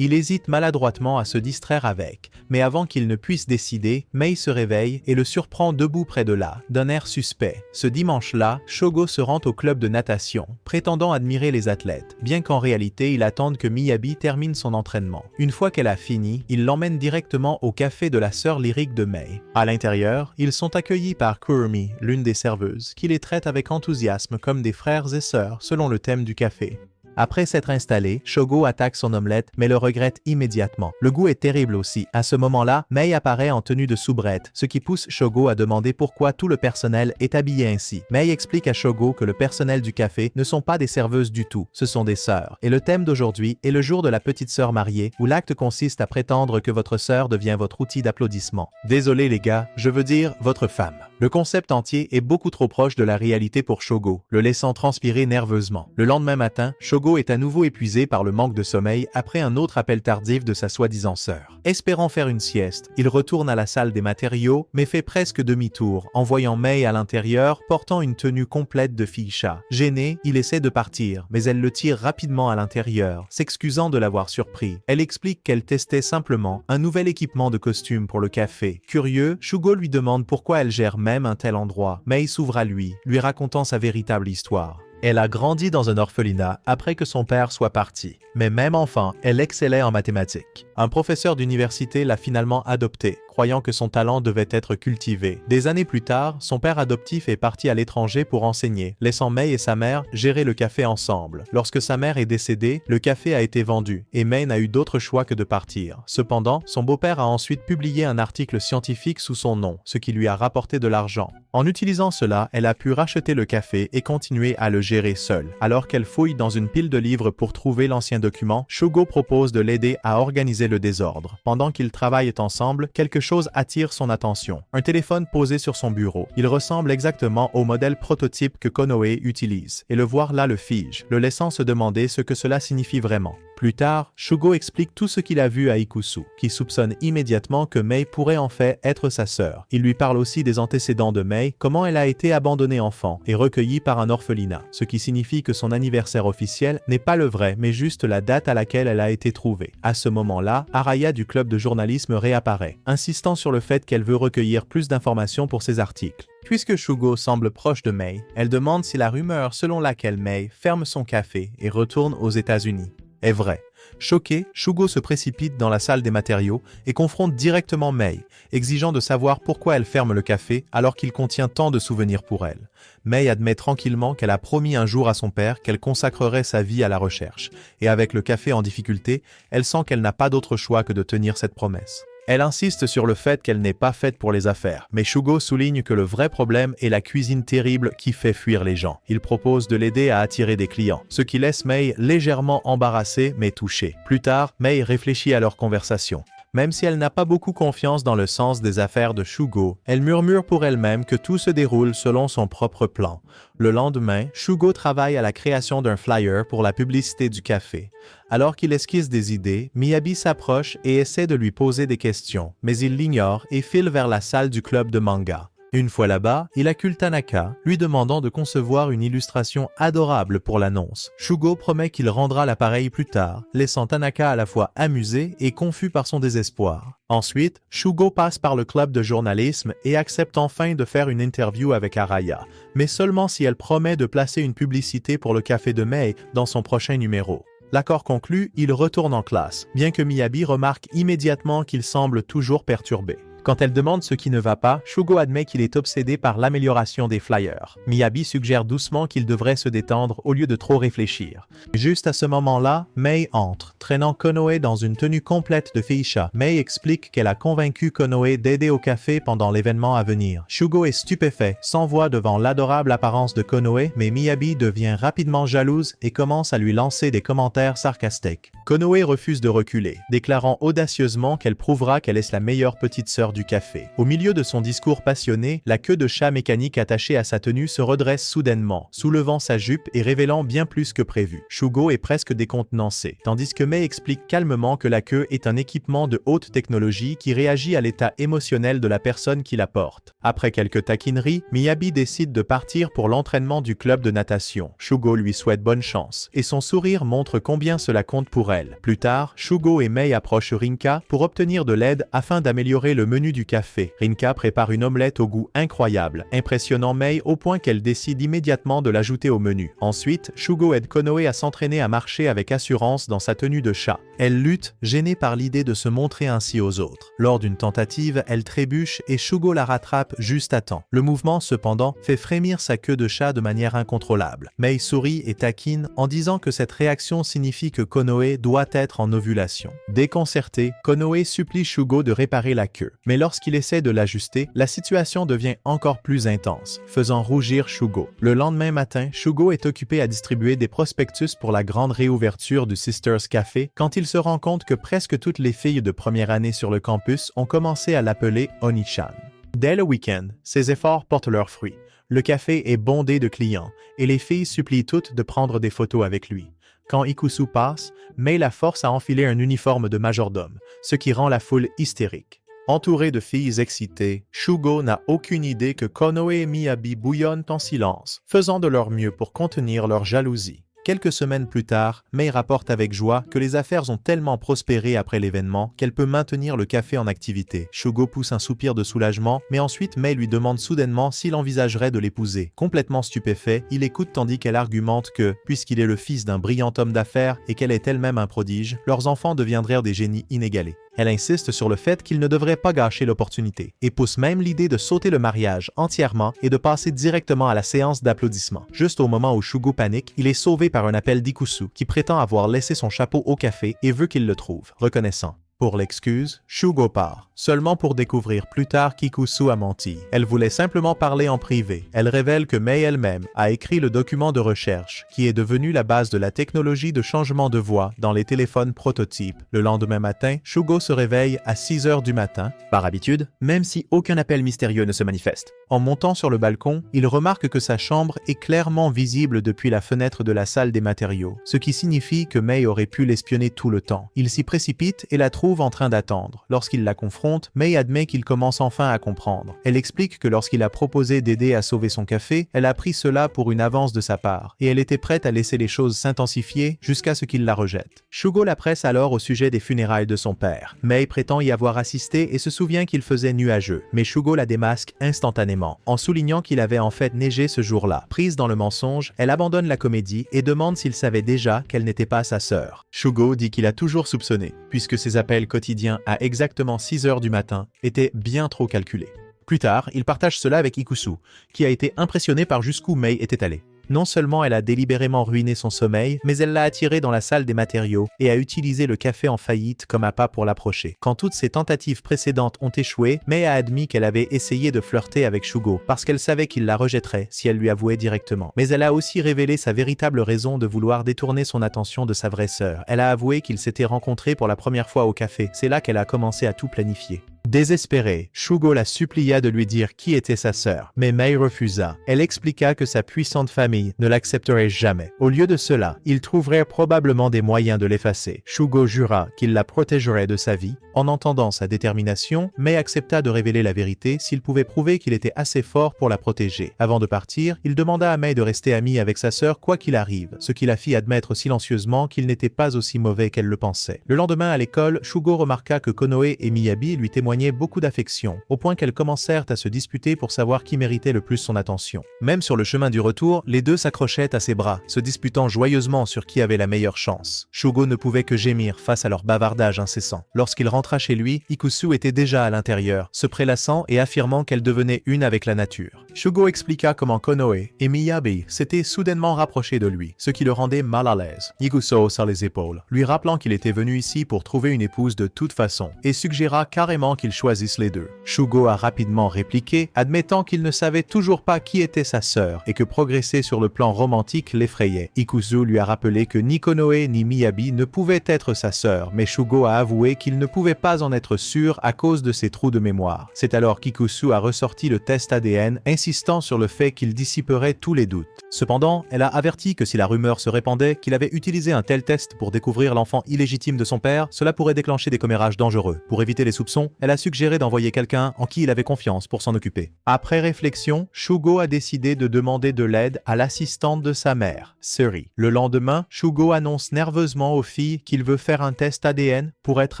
Speaker 3: Il hésite maladroitement à se distraire avec, mais avant qu'il ne puisse décider, Mei se réveille et le surprend debout près de là, d'un air suspect. Ce dimanche-là, Shogo se rend au club de natation, prétendant admirer les athlètes, bien qu'en réalité il attende que Miyabi termine son entraînement. Une fois qu'elle a fini, il l'emmène directement au café de la sœur lyrique de Mei. À l'intérieur, ils sont accueillis par Kurumi, l'une des serveuses, qui les traite avec enthousiasme comme des frères et sœurs selon le thème du café. Après s'être installé, Shogo attaque son omelette, mais le regrette immédiatement. Le goût est terrible aussi. À ce moment-là, Mei apparaît en tenue de soubrette, ce qui pousse Shogo à demander pourquoi tout le personnel est habillé ainsi. Mei explique à Shogo que le personnel du café ne sont pas des serveuses du tout, ce sont des sœurs. Et le thème d'aujourd'hui est le jour de la petite sœur mariée, où l'acte consiste à prétendre que votre sœur devient votre outil d'applaudissement. Désolé les gars, je veux dire votre femme. Le concept entier est beaucoup trop proche de la réalité pour Shogo, le laissant transpirer nerveusement. Le lendemain matin, Shogo est à nouveau épuisé par le manque de sommeil après un autre appel tardif de sa soi-disant sœur. Espérant faire une sieste, il retourne à la salle des matériaux, mais fait presque demi-tour en voyant Mei à l'intérieur portant une tenue complète de fille-chat. Gêné, il essaie de partir, mais elle le tire rapidement à l'intérieur, s'excusant de l'avoir surpris. Elle explique qu'elle testait simplement un nouvel équipement de costume pour le café. Curieux, Shogo lui demande pourquoi elle gère même un tel endroit. Mei s'ouvre à lui racontant sa véritable histoire. Elle a grandi dans un orphelinat après que son père soit parti. Mais même enfant, elle excellait en mathématiques. Un professeur d'université l'a finalement adoptée, croyant que son talent devait être cultivé. Des années plus tard, son père adoptif est parti à l'étranger pour enseigner, laissant Mei et sa mère gérer le café ensemble. Lorsque sa mère est décédée, le café a été vendu et Mei n'a eu d'autre choix que de partir. Cependant, son beau-père a ensuite publié un article scientifique sous son nom, ce qui lui a rapporté de l'argent. En utilisant cela, elle a pu racheter le café et continuer à le gérer seule. Alors qu'elle fouille dans une pile de livres pour trouver l'ancien document, Shogo propose de l'aider à organiser le désordre. Pendant qu'ils travaillent ensemble, quelque chose attire son attention. Un téléphone posé sur son bureau. Il ressemble exactement au modèle prototype que Konoe utilise, et le voir là le fige, le laissant se demander ce que cela signifie vraiment. Plus tard, Shogo explique tout ce qu'il a vu à Ikusu, qui soupçonne immédiatement que Mei pourrait en fait être sa sœur. Il lui parle aussi des antécédents de Mei, comment elle a été abandonnée enfant et recueillie par un orphelinat, ce qui signifie que son anniversaire officiel n'est pas le vrai, mais juste la date à laquelle elle a été trouvée. À ce moment-là, Araya du club de journalisme réapparaît, insistant sur le fait qu'elle veut recueillir plus d'informations pour ses articles. Puisque Shogo semble proche de Mei, elle demande si la rumeur selon laquelle Mei ferme son café et retourne aux États-Unis est vrai. Choqué, Shogo se précipite dans la salle des matériaux et confronte directement Mei, exigeant de savoir pourquoi elle ferme le café alors qu'il contient tant de souvenirs pour elle. Mei admet tranquillement qu'elle a promis un jour à son père qu'elle consacrerait sa vie à la recherche, et avec le café en difficulté, elle sent qu'elle n'a pas d'autre choix que de tenir cette promesse. Elle insiste sur le fait qu'elle n'est pas faite pour les affaires, mais Shogo souligne que le vrai problème est la cuisine terrible qui fait fuir les gens. Il propose de l'aider à attirer des clients, ce qui laisse Mei légèrement embarrassée mais touchée. Plus tard, Mei réfléchit à leur conversation. Même si elle n'a pas beaucoup confiance dans le sens des affaires de Shogo, elle murmure pour elle-même que tout se déroule selon son propre plan. Le lendemain, Shogo travaille à la création d'un flyer pour la publicité du café. Alors qu'il esquisse des idées, Miyabi s'approche et essaie de lui poser des questions, mais il l'ignore et file vers la salle du club de manga. Une fois là-bas, il accule Tanaka, lui demandant de concevoir une illustration adorable pour l'annonce. Shogo promet qu'il rendra l'appareil plus tard, laissant Tanaka à la fois amusé et confus par son désespoir. Ensuite, Shogo passe par le club de journalisme et accepte enfin de faire une interview avec Araya, mais seulement si elle promet de placer une publicité pour le café de Mei dans son prochain numéro. L'accord conclu, il retourne en classe, bien que Miyabi remarque immédiatement qu'il semble toujours perturbé. Quand elle demande ce qui ne va pas, Shogo admet qu'il est obsédé par l'amélioration des flyers. Miyabi suggère doucement qu'il devrait se détendre au lieu de trop réfléchir. Juste à ce moment-là, Mei entre, traînant Konoe dans une tenue complète de fille-chat. Mei explique qu'elle a convaincu Konoe d'aider au café pendant l'événement à venir. Shogo est stupéfait, s'envoie devant l'adorable apparence de Konoe, mais Miyabi devient rapidement jalouse et commence à lui lancer des commentaires sarcastiques. Konoe refuse de reculer, déclarant audacieusement qu'elle prouvera qu'elle est la meilleure petite sœur du du café. Au milieu de son discours passionné, la queue de chat mécanique attachée à sa tenue se redresse soudainement, soulevant sa jupe et révélant bien plus que prévu. Shugo est presque décontenancé, tandis que Mei explique calmement que la queue est un équipement de haute technologie qui réagit à l'état émotionnel de la personne qui la porte. Après quelques taquineries, Miyabi décide de partir pour l'entraînement du club de natation. Shugo lui souhaite bonne chance, et son sourire montre combien cela compte pour elle. Plus tard, Shugo et Mei approchent Rinka pour obtenir de l'aide afin d'améliorer le menu du café. Rinka prépare une omelette au goût incroyable, impressionnant Mei au point qu'elle décide immédiatement de l'ajouter au menu. Ensuite, Shugo aide Konoe à s'entraîner à marcher avec assurance dans sa tenue de chat. Elle lutte, gênée par l'idée de se montrer ainsi aux autres. Lors d'une tentative, elle trébuche et Shugo la rattrape juste à temps. Le mouvement, cependant, fait frémir sa queue de chat de manière incontrôlable. Mei sourit et taquine en disant que cette réaction signifie que Konoe doit être en ovulation. Déconcerté, Konoe supplie Shugo de réparer la queue. Mais lorsqu'il essaie de l'ajuster, la situation devient encore plus intense, faisant rougir Shugo. Le lendemain matin, Shugo est occupé à distribuer des prospectus pour la grande réouverture du Sisters Café quand il se rend compte que presque toutes les filles de première année sur le campus ont commencé à l'appeler Oni-chan. Dès le week-end, ses efforts portent leurs fruits. Le café est bondé de clients et les filles supplient toutes de prendre des photos avec lui. Quand Ikusu passe, Mei la force à enfiler un uniforme de majordome, ce qui rend la foule hystérique. Entouré de filles excitées, Shugo n'a aucune idée que Konoe et Miyabi bouillonnent en silence, faisant de leur mieux pour contenir leur jalousie. Quelques semaines plus tard, Mei rapporte avec joie que les affaires ont tellement prospéré après l'événement qu'elle peut maintenir le café en activité. Shugo pousse un soupir de soulagement, mais ensuite Mei lui demande soudainement s'il envisagerait de l'épouser. Complètement stupéfait, il écoute tandis qu'elle argumente que, puisqu'il est le fils d'un brillant homme d'affaires et qu'elle est elle-même un prodige, leurs enfants deviendraient des génies inégalés. Elle insiste sur le fait qu'il ne devrait pas gâcher l'opportunité et pousse même l'idée de sauter le mariage entièrement et de passer directement à la séance d'applaudissements. Juste au moment où Shugo panique, il est sauvé par un appel d'Ikusu qui prétend avoir laissé son chapeau au café et veut qu'il le trouve, reconnaissant. Pour l'excuse, Shugo part, seulement pour découvrir plus tard qu'Ikusu a menti. Elle voulait simplement parler en privé. Elle révèle que Mei elle-même a écrit le document de recherche, qui est devenu la base de la technologie de changement de voix dans les téléphones prototypes. Le lendemain matin, Shugo se réveille à 6 heures du matin, par habitude, même si aucun appel mystérieux ne se manifeste. En montant sur le balcon, il remarque que sa chambre est clairement visible depuis la fenêtre de la salle des matériaux, ce qui signifie que Mei aurait pu l'espionner tout le temps. Il s'y précipite et la trouve en train d'attendre. Lorsqu'il la confronte, Mei admet qu'il commence enfin à comprendre. Elle explique que lorsqu'il a proposé d'aider à sauver son café, elle a pris cela pour une avance de sa part, et elle était prête à laisser les choses s'intensifier jusqu'à ce qu'il la rejette. Shugo la presse alors au sujet des funérailles de son père. Mei prétend y avoir assisté et se souvient qu'il faisait nuageux, mais Shugo la démasque instantanément, en soulignant qu'il avait en fait neigé ce jour-là. Prise dans le mensonge, elle abandonne la comédie et demande s'il savait déjà qu'elle n'était pas sa sœur. Shugo dit qu'il a toujours soupçonné, puisque ses appels quotidiens à exactement 6 heures du matin étaient bien trop calculés. Plus tard, il partage cela avec Ikusu, qui a été impressionné par jusqu'où Mei était allée. Non seulement elle a délibérément ruiné son sommeil, mais elle l'a attiré dans la salle des matériaux et a utilisé le café en faillite comme appât pour l'approcher. Quand toutes ses tentatives précédentes ont échoué, Mei a admis qu'elle avait essayé de flirter avec Shugo parce qu'elle savait qu'il la rejetterait si elle lui avouait directement. Mais elle a aussi révélé sa véritable raison de vouloir détourner son attention de sa vraie sœur. Elle a avoué qu'ils s'étaient rencontrés pour la première fois au café. C'est là qu'elle a commencé à tout planifier. Désespérée, Shugo la supplia de lui dire qui était sa sœur, mais Mei refusa. Elle expliqua que sa puissante famille ne l'accepterait jamais. Au lieu de cela, il trouverait probablement des moyens de l'effacer. Shugo jura qu'il la protégerait de sa vie. En entendant sa détermination, Mei accepta de révéler la vérité s'il pouvait prouver qu'il était assez fort pour la protéger. Avant de partir, il demanda à Mei de rester amie avec sa sœur quoi qu'il arrive, ce qui la fit admettre silencieusement qu'il n'était pas aussi mauvais qu'elle le pensait. Le lendemain à l'école, Shugo remarqua que Konoe et Miyabi lui témoignaient beaucoup d'affection, au point qu'elles commencèrent à se disputer pour savoir qui méritait le plus son attention. Même sur le chemin du retour, les deux s'accrochaient à ses bras, se disputant joyeusement sur qui avait la meilleure chance. Shugo ne pouvait que gémir face à leur bavardage incessant. Lorsqu'il rentra chez lui, Ikusu était déjà à l'intérieur, se prélassant et affirmant qu'elle devenait une avec la nature. Shugo expliqua comment Konoe et Miyabi s'étaient soudainement rapprochés de lui, ce qui le rendait mal à l'aise. Ikusu haussa les épaules, lui rappelant qu'il était venu ici pour trouver une épouse de toute façon, et suggéra carrément qu'ils choisissent les deux. Shugo a rapidement répliqué, admettant qu'il ne savait toujours pas qui était sa sœur et que progresser sur le plan romantique l'effrayait. Ikusu lui a rappelé que ni Konoe ni Miyabi ne pouvaient être sa sœur, mais Shugo a avoué qu'il ne pouvait pas en être sûr à cause de ses trous de mémoire. C'est alors qu'Ikusu a ressorti le test ADN, insistant sur le fait qu'il dissiperait tous les doutes. Cependant, elle a averti que si la rumeur se répandait qu'il avait utilisé un tel test pour découvrir l'enfant illégitime de son père, cela pourrait déclencher des commérages dangereux. Pour éviter les soupçons, elle a suggéré d'envoyer quelqu'un en qui il avait confiance pour s'en occuper. Après réflexion, Shugo a décidé de demander de l'aide à l'assistante de sa mère, Suri. Le lendemain, Shugo annonce nerveusement aux filles qu'il veut faire un test ADN pour être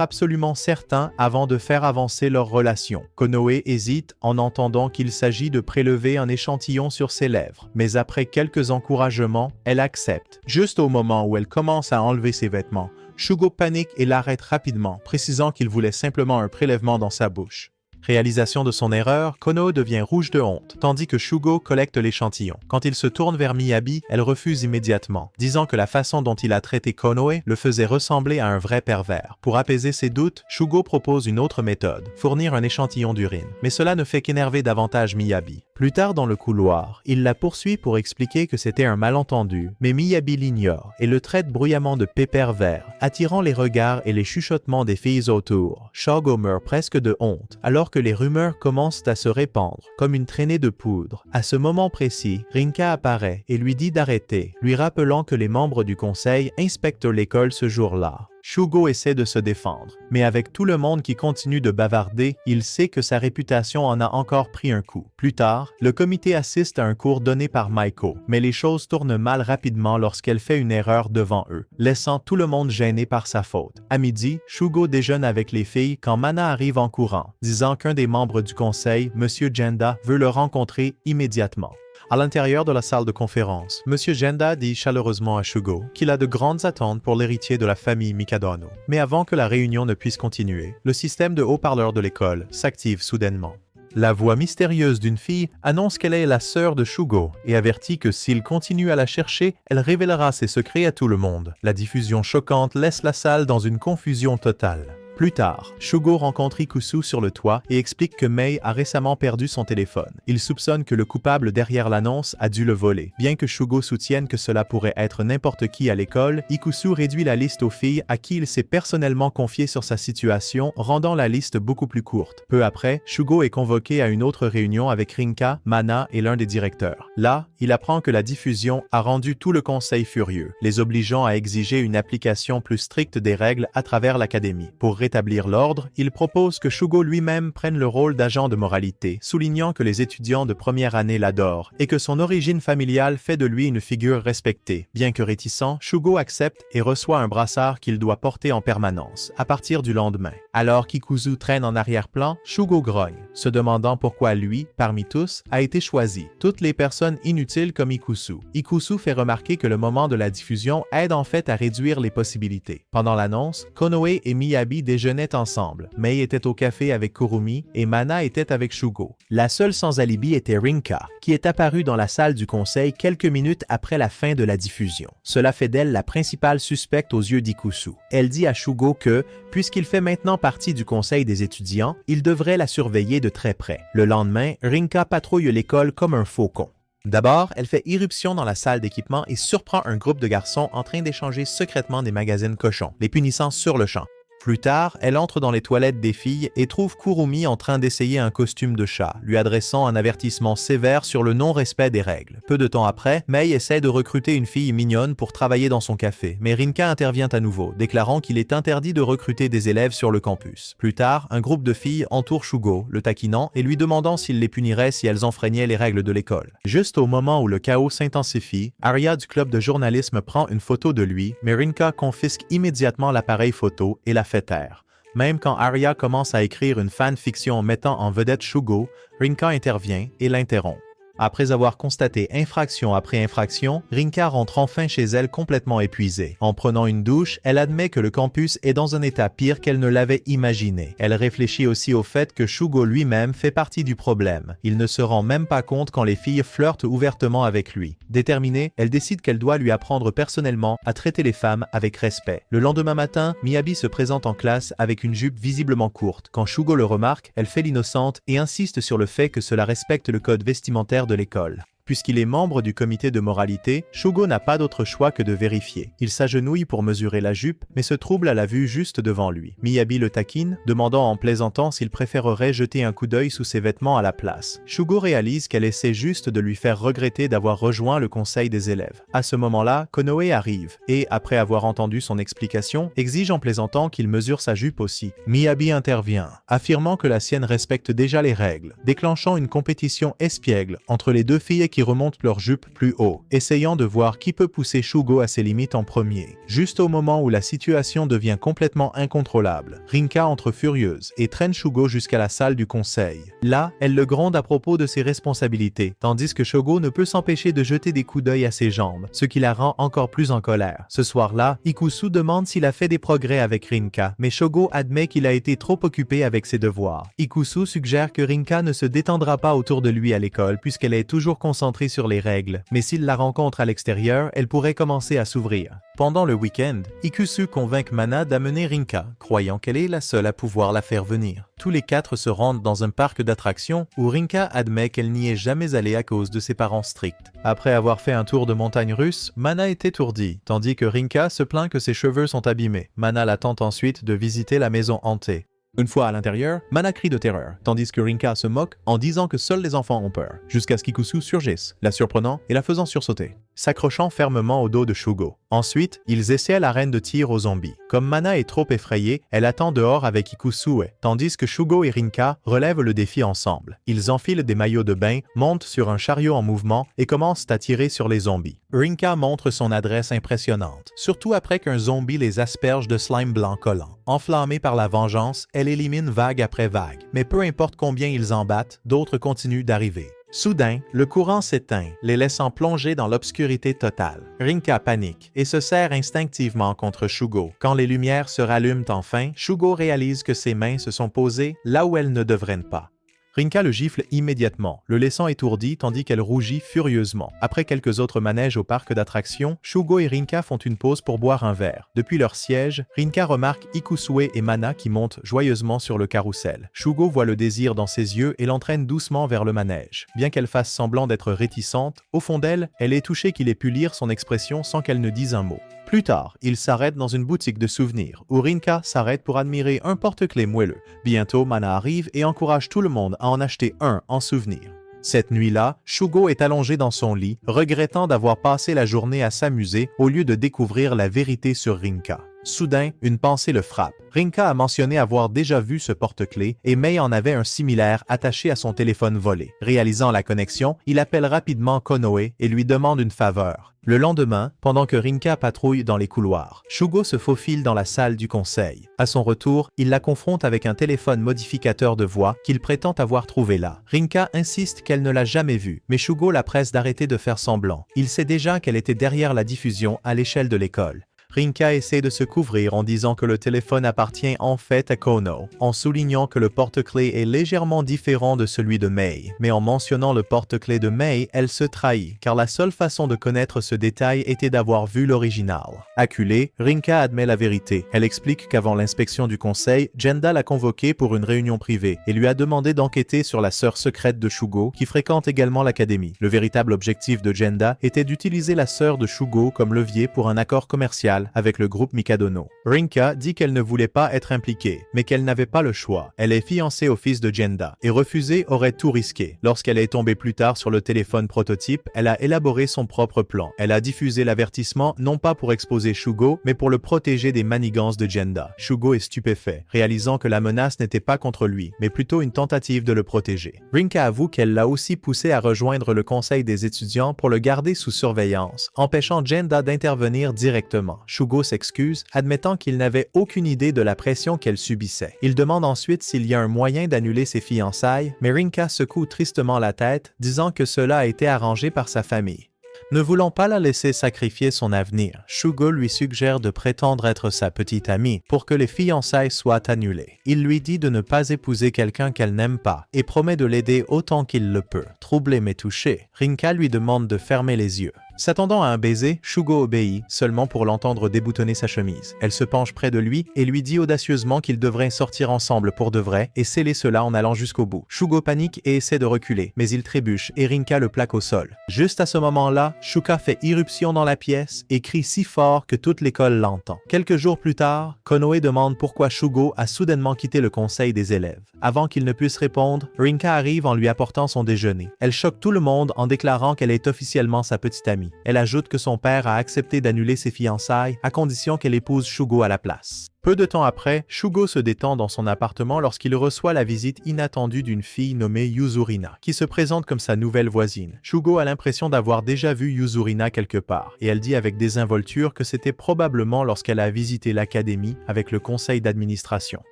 Speaker 3: absolument certain avant de faire avancer leur relation. Konoe hésite en entendant qu'il s'agit de prélever un échantillon sur ses lèvres, mais après quelques encouragements, elle accepte. Juste au moment où elle commence à enlever ses vêtements, Shugo panique et l'arrête rapidement, précisant qu'il voulait simplement un prélèvement dans sa bouche. Réalisation de son erreur, Konoe devient rouge de honte, tandis que Shugo collecte l'échantillon. Quand il se tourne vers Miyabi, elle refuse immédiatement, disant que la façon dont il a traité Konoe le faisait ressembler à un vrai pervers. Pour apaiser ses doutes, Shugo propose une autre méthode, fournir un échantillon d'urine. Mais cela ne fait qu'énerver davantage Miyabi. Plus tard dans le couloir, il la poursuit pour expliquer que c'était un malentendu, mais Miyabi l'ignore et le traite bruyamment de pervers, attirant les regards et les chuchotements des filles autour. Shugo meurt presque de honte, alors que les rumeurs commencent à se répandre, comme une traînée de poudre. À ce moment précis, Rinka apparaît et lui dit d'arrêter, lui rappelant que les membres du conseil inspectent l'école ce jour-là. Shugo essaie de se défendre, mais avec tout le monde qui continue de bavarder, il sait que sa réputation en a encore pris un coup. Plus tard, le comité assiste à un cours donné par Maiko, mais les choses tournent mal rapidement lorsqu'elle fait une erreur devant eux, laissant tout le monde gêné par sa faute. À midi, Shugo déjeune avec les filles quand Mana arrive en courant, disant qu'un des membres du conseil, M. Genda, veut le rencontrer immédiatement. À l'intérieur de la salle de conférence, M. Genda dit chaleureusement à Shugo qu'il a de grandes attentes pour l'héritier de la famille Mikado. Mais avant que la réunion ne puisse continuer, le système de haut-parleurs de l'école s'active soudainement. La voix mystérieuse d'une fille annonce qu'elle est la sœur de Shugo et avertit que s'il continue à la chercher, elle révélera ses secrets à tout le monde. La diffusion choquante laisse la salle dans une confusion totale. Plus tard, Shugo rencontre Ikusu sur le toit et explique que Mei a récemment perdu son téléphone. Il soupçonne que le coupable derrière l'annonce a dû le voler. Bien que Shugo soutienne que cela pourrait être n'importe qui à l'école, Ikusu réduit la liste aux filles à qui il s'est personnellement confié sur sa situation, rendant la liste beaucoup plus courte. Peu après, Shugo est convoqué à une autre réunion avec Rinka, Mana et l'un des directeurs. Là, il apprend que la diffusion a rendu tout le conseil furieux, les obligeant à exiger une application plus stricte des règles à travers l'académie. Pour rétablir l'ordre, il propose que Shugo lui-même prenne le rôle d'agent de moralité, soulignant que les étudiants de première année l'adorent et que son origine familiale fait de lui une figure respectée. Bien que réticent, Shugo accepte et reçoit un brassard qu'il doit porter en permanence, à partir du lendemain. Alors qu'Ikusu traîne en arrière-plan, Shugo grogne, se demandant pourquoi lui, parmi tous, a été choisi. Toutes les personnes inutiles comme Ikusu. Ikusu fait remarquer que le moment de la diffusion aide en fait à réduire les possibilités. Pendant l'annonce, Konoe et Miyabi déjeunaient ensemble. Mei était au café avec Kurumi et Mana était avec Shugo. La seule sans alibi était Rinka, qui est apparue dans la salle du conseil quelques minutes après la fin de la diffusion. Cela fait d'elle la principale suspecte aux yeux d'Ikusu. Elle dit à Shugo que, puisqu'il fait maintenant partie du conseil des étudiants, il devrait la surveiller de très près. Le lendemain, Rinka patrouille l'école comme un faucon. D'abord, elle fait irruption dans la salle d'équipement et surprend un groupe de garçons en train d'échanger secrètement des magazines cochons, les punissant sur le champ. Plus tard, elle entre dans les toilettes des filles et trouve Kurumi en train d'essayer un costume de chat, lui adressant un avertissement sévère sur le non-respect des règles. Peu de temps après, Mei essaie de recruter une fille mignonne pour travailler dans son café, mais Rinka intervient à nouveau, déclarant qu'il est interdit de recruter des élèves sur le campus. Plus tard, un groupe de filles entoure Shugo, le taquinant et lui demandant s'il les punirait si elles enfreignaient les règles de l'école. Juste au moment où le chaos s'intensifie, Arya du club de journalisme prend une photo de lui, mais Rinka confisque immédiatement l'appareil photo et la fait taire. Même quand Arya commence à écrire une fanfiction mettant en vedette Shugo, Rinka intervient et l'interrompt. Après avoir constaté infraction après infraction, Rinka rentre enfin chez elle complètement épuisée. En prenant une douche, elle admet que le campus est dans un état pire qu'elle ne l'avait imaginé. Elle réfléchit aussi au fait que Shugo lui-même fait partie du problème. Il ne se rend même pas compte quand les filles flirtent ouvertement avec lui. Déterminée, elle décide qu'elle doit lui apprendre personnellement à traiter les femmes avec respect. Le lendemain matin, Miyabi se présente en classe avec une jupe visiblement courte. Quand Shugo le remarque, elle fait l'innocente et insiste sur le fait que cela respecte le code vestimentaire de l'école. Puisqu'il est membre du comité de moralité, Shugo n'a pas d'autre choix que de vérifier. Il s'agenouille pour mesurer la jupe, mais se trouble à la vue juste devant lui. Miyabi le taquine, demandant en plaisantant s'il préférerait jeter un coup d'œil sous ses vêtements à la place. Shugo réalise qu'elle essaie juste de lui faire regretter d'avoir rejoint le conseil des élèves. À ce moment-là, Konoe arrive et, après avoir entendu son explication, exige en plaisantant qu'il mesure sa jupe aussi. Miyabi intervient, affirmant que la sienne respecte déjà les règles, déclenchant une compétition espiègle entre les deux filles qui remontent leur jupe plus haut, essayant de voir qui peut pousser Shugo à ses limites en premier. Juste au moment où la situation devient complètement incontrôlable, Rinka entre furieuse et traîne Shugo jusqu'à la salle du conseil. Là, elle le gronde à propos de ses responsabilités, tandis que Shugo ne peut s'empêcher de jeter des coups d'œil à ses jambes, ce qui la rend encore plus en colère. Ce soir-là, Ikusu demande s'il a fait des progrès avec Rinka, mais Shugo admet qu'il a été trop occupé avec ses devoirs. Ikusu suggère que Rinka ne se détendra pas autour de lui à l'école puisqu'elle est toujours concentrée sur les règles, mais s'il la rencontre à l'extérieur, elle pourrait commencer à s'ouvrir. Pendant le week-end, Ikusu convainc Mana d'amener Rinka, croyant qu'elle est la seule à pouvoir la faire venir. Tous les quatre se rendent dans un parc d'attractions où Rinka admet qu'elle n'y est jamais allée à cause de ses parents stricts. Après avoir fait un tour de montagne russe, Mana est étourdie, tandis que Rinka se plaint que ses cheveux sont abîmés. Mana la tente ensuite de visiter la maison hantée. Une fois à l'intérieur, Mana crie de terreur, tandis que Rinka se moque en disant que seuls les enfants ont peur, jusqu'à ce qu'Ikusu surgisse, la surprenant et la faisant sursauter, s'accrochant fermement au dos de Shugo. Ensuite, ils essaient l'arène de tir aux zombies. Comme Mana est trop effrayée, elle attend dehors avec Ikusue, tandis que Shugo et Rinka relèvent le défi ensemble. Ils enfilent des maillots de bain, montent sur un chariot en mouvement et commencent à tirer sur les zombies. Rinka montre son adresse impressionnante, surtout après qu'un zombie les asperge de slime blanc collant. Enflammée par la vengeance, elle élimine vague après vague, mais peu importe combien ils en battent, d'autres continuent d'arriver. Soudain, le courant s'éteint, les laissant plonger dans l'obscurité totale. Rinka panique et se serre instinctivement contre Shugo. Quand les lumières se rallument enfin, Shugo réalise que ses mains se sont posées là où elles ne devraient pas. Rinka le gifle immédiatement, le laissant étourdi tandis qu'elle rougit furieusement. Après quelques autres manèges au parc d'attractions, Shugo et Rinka font une pause pour boire un verre. Depuis leur siège, Rinka remarque Ikusue et Mana qui montent joyeusement sur le carrousel. Shugo voit le désir dans ses yeux et l'entraîne doucement vers le manège. Bien qu'elle fasse semblant d'être réticente, au fond d'elle, elle est touchée qu'il ait pu lire son expression sans qu'elle ne dise un mot. Plus tard, ils s'arrêtent dans une boutique de souvenirs, où Rinka s'arrête pour admirer un porte-clés moelleux. Bientôt, Mana arrive et encourage tout le monde à en acheter un en souvenir. Cette nuit-là, Shugo est allongé dans son lit, regrettant d'avoir passé la journée à s'amuser au lieu de découvrir la vérité sur Rinka. Soudain, une pensée le frappe. Rinka a mentionné avoir déjà vu ce porte-clés et Mei en avait un similaire attaché à son téléphone volé. Réalisant la connexion, il appelle rapidement Konoe et lui demande une faveur. Le lendemain, pendant que Rinka patrouille dans les couloirs, Shugo se faufile dans la salle du conseil. À son retour, il la confronte avec un téléphone modificateur de voix qu'il prétend avoir trouvé là. Rinka insiste qu'elle ne l'a jamais vu, mais Shugo la presse d'arrêter de faire semblant. Il sait déjà qu'elle était derrière la diffusion à l'échelle de l'école. Rinka essaie de se couvrir en disant que le téléphone appartient en fait à Kono, en soulignant que le porte-clés est légèrement différent de celui de Mei. Mais en mentionnant le porte-clés de Mei, elle se trahit, car la seule façon de connaître ce détail était d'avoir vu l'original. Acculée, Rinka admet la vérité. Elle explique qu'avant l'inspection du conseil, Jenda l'a convoquée pour une réunion privée et lui a demandé d'enquêter sur la sœur secrète de Shugo, qui fréquente également l'académie. Le véritable objectif de Jenda était d'utiliser la sœur de Shugo comme levier pour un accord commercial avec le groupe Mikadono. Rinka dit qu'elle ne voulait pas être impliquée, mais qu'elle n'avait pas le choix. Elle est fiancée au fils de Jenda, et refuser aurait tout risqué. Lorsqu'elle est tombée plus tard sur le téléphone prototype, elle a élaboré son propre plan. Elle a diffusé l'avertissement non pas pour exposer Shugo, mais pour le protéger des manigances de Jenda. Shugo est stupéfait, réalisant que la menace n'était pas contre lui, mais plutôt une tentative de le protéger. Rinka avoue qu'elle l'a aussi poussé à rejoindre le conseil des étudiants pour le garder sous surveillance, empêchant Jenda d'intervenir directement. Shugo s'excuse, admettant qu'il n'avait aucune idée de la pression qu'elle subissait. Il demande ensuite s'il y a un moyen d'annuler ses fiançailles, mais Rinka secoue tristement la tête, disant que cela a été arrangé par sa famille. Ne voulant pas la laisser sacrifier son avenir, Shugo lui suggère de prétendre être sa petite amie pour que les fiançailles soient annulées. Il lui dit de ne pas épouser quelqu'un qu'elle n'aime pas et promet de l'aider autant qu'il le peut. Troublé mais touché, Rinka lui demande de fermer les yeux. S'attendant à un baiser, Shugo obéit, seulement pour l'entendre déboutonner sa chemise. Elle se penche près de lui et lui dit audacieusement qu'ils devraient sortir ensemble pour de vrai et sceller cela en allant jusqu'au bout. Shugo panique et essaie de reculer, mais il trébuche et Rinka le plaque au sol. Juste à ce moment-là, Shuka fait irruption dans la pièce et crie si fort que toute l'école l'entend. Quelques jours plus tard, Konoe demande pourquoi Shugo a soudainement quitté le conseil des élèves. Avant qu'il ne puisse répondre, Rinka arrive en lui apportant son déjeuner. Elle choque tout le monde en déclarant qu'elle est officiellement sa petite amie. Elle ajoute que son père a accepté d'annuler ses fiançailles à condition qu'elle épouse Shugo à la place. Peu de temps après, Shugo se détend dans son appartement lorsqu'il reçoit la visite inattendue d'une fille nommée Yuzurina, qui se présente comme sa nouvelle voisine. Shugo a l'impression d'avoir déjà vu Yuzurina quelque part, et elle dit avec désinvolture que c'était probablement lorsqu'elle a visité l'académie avec le conseil d'administration.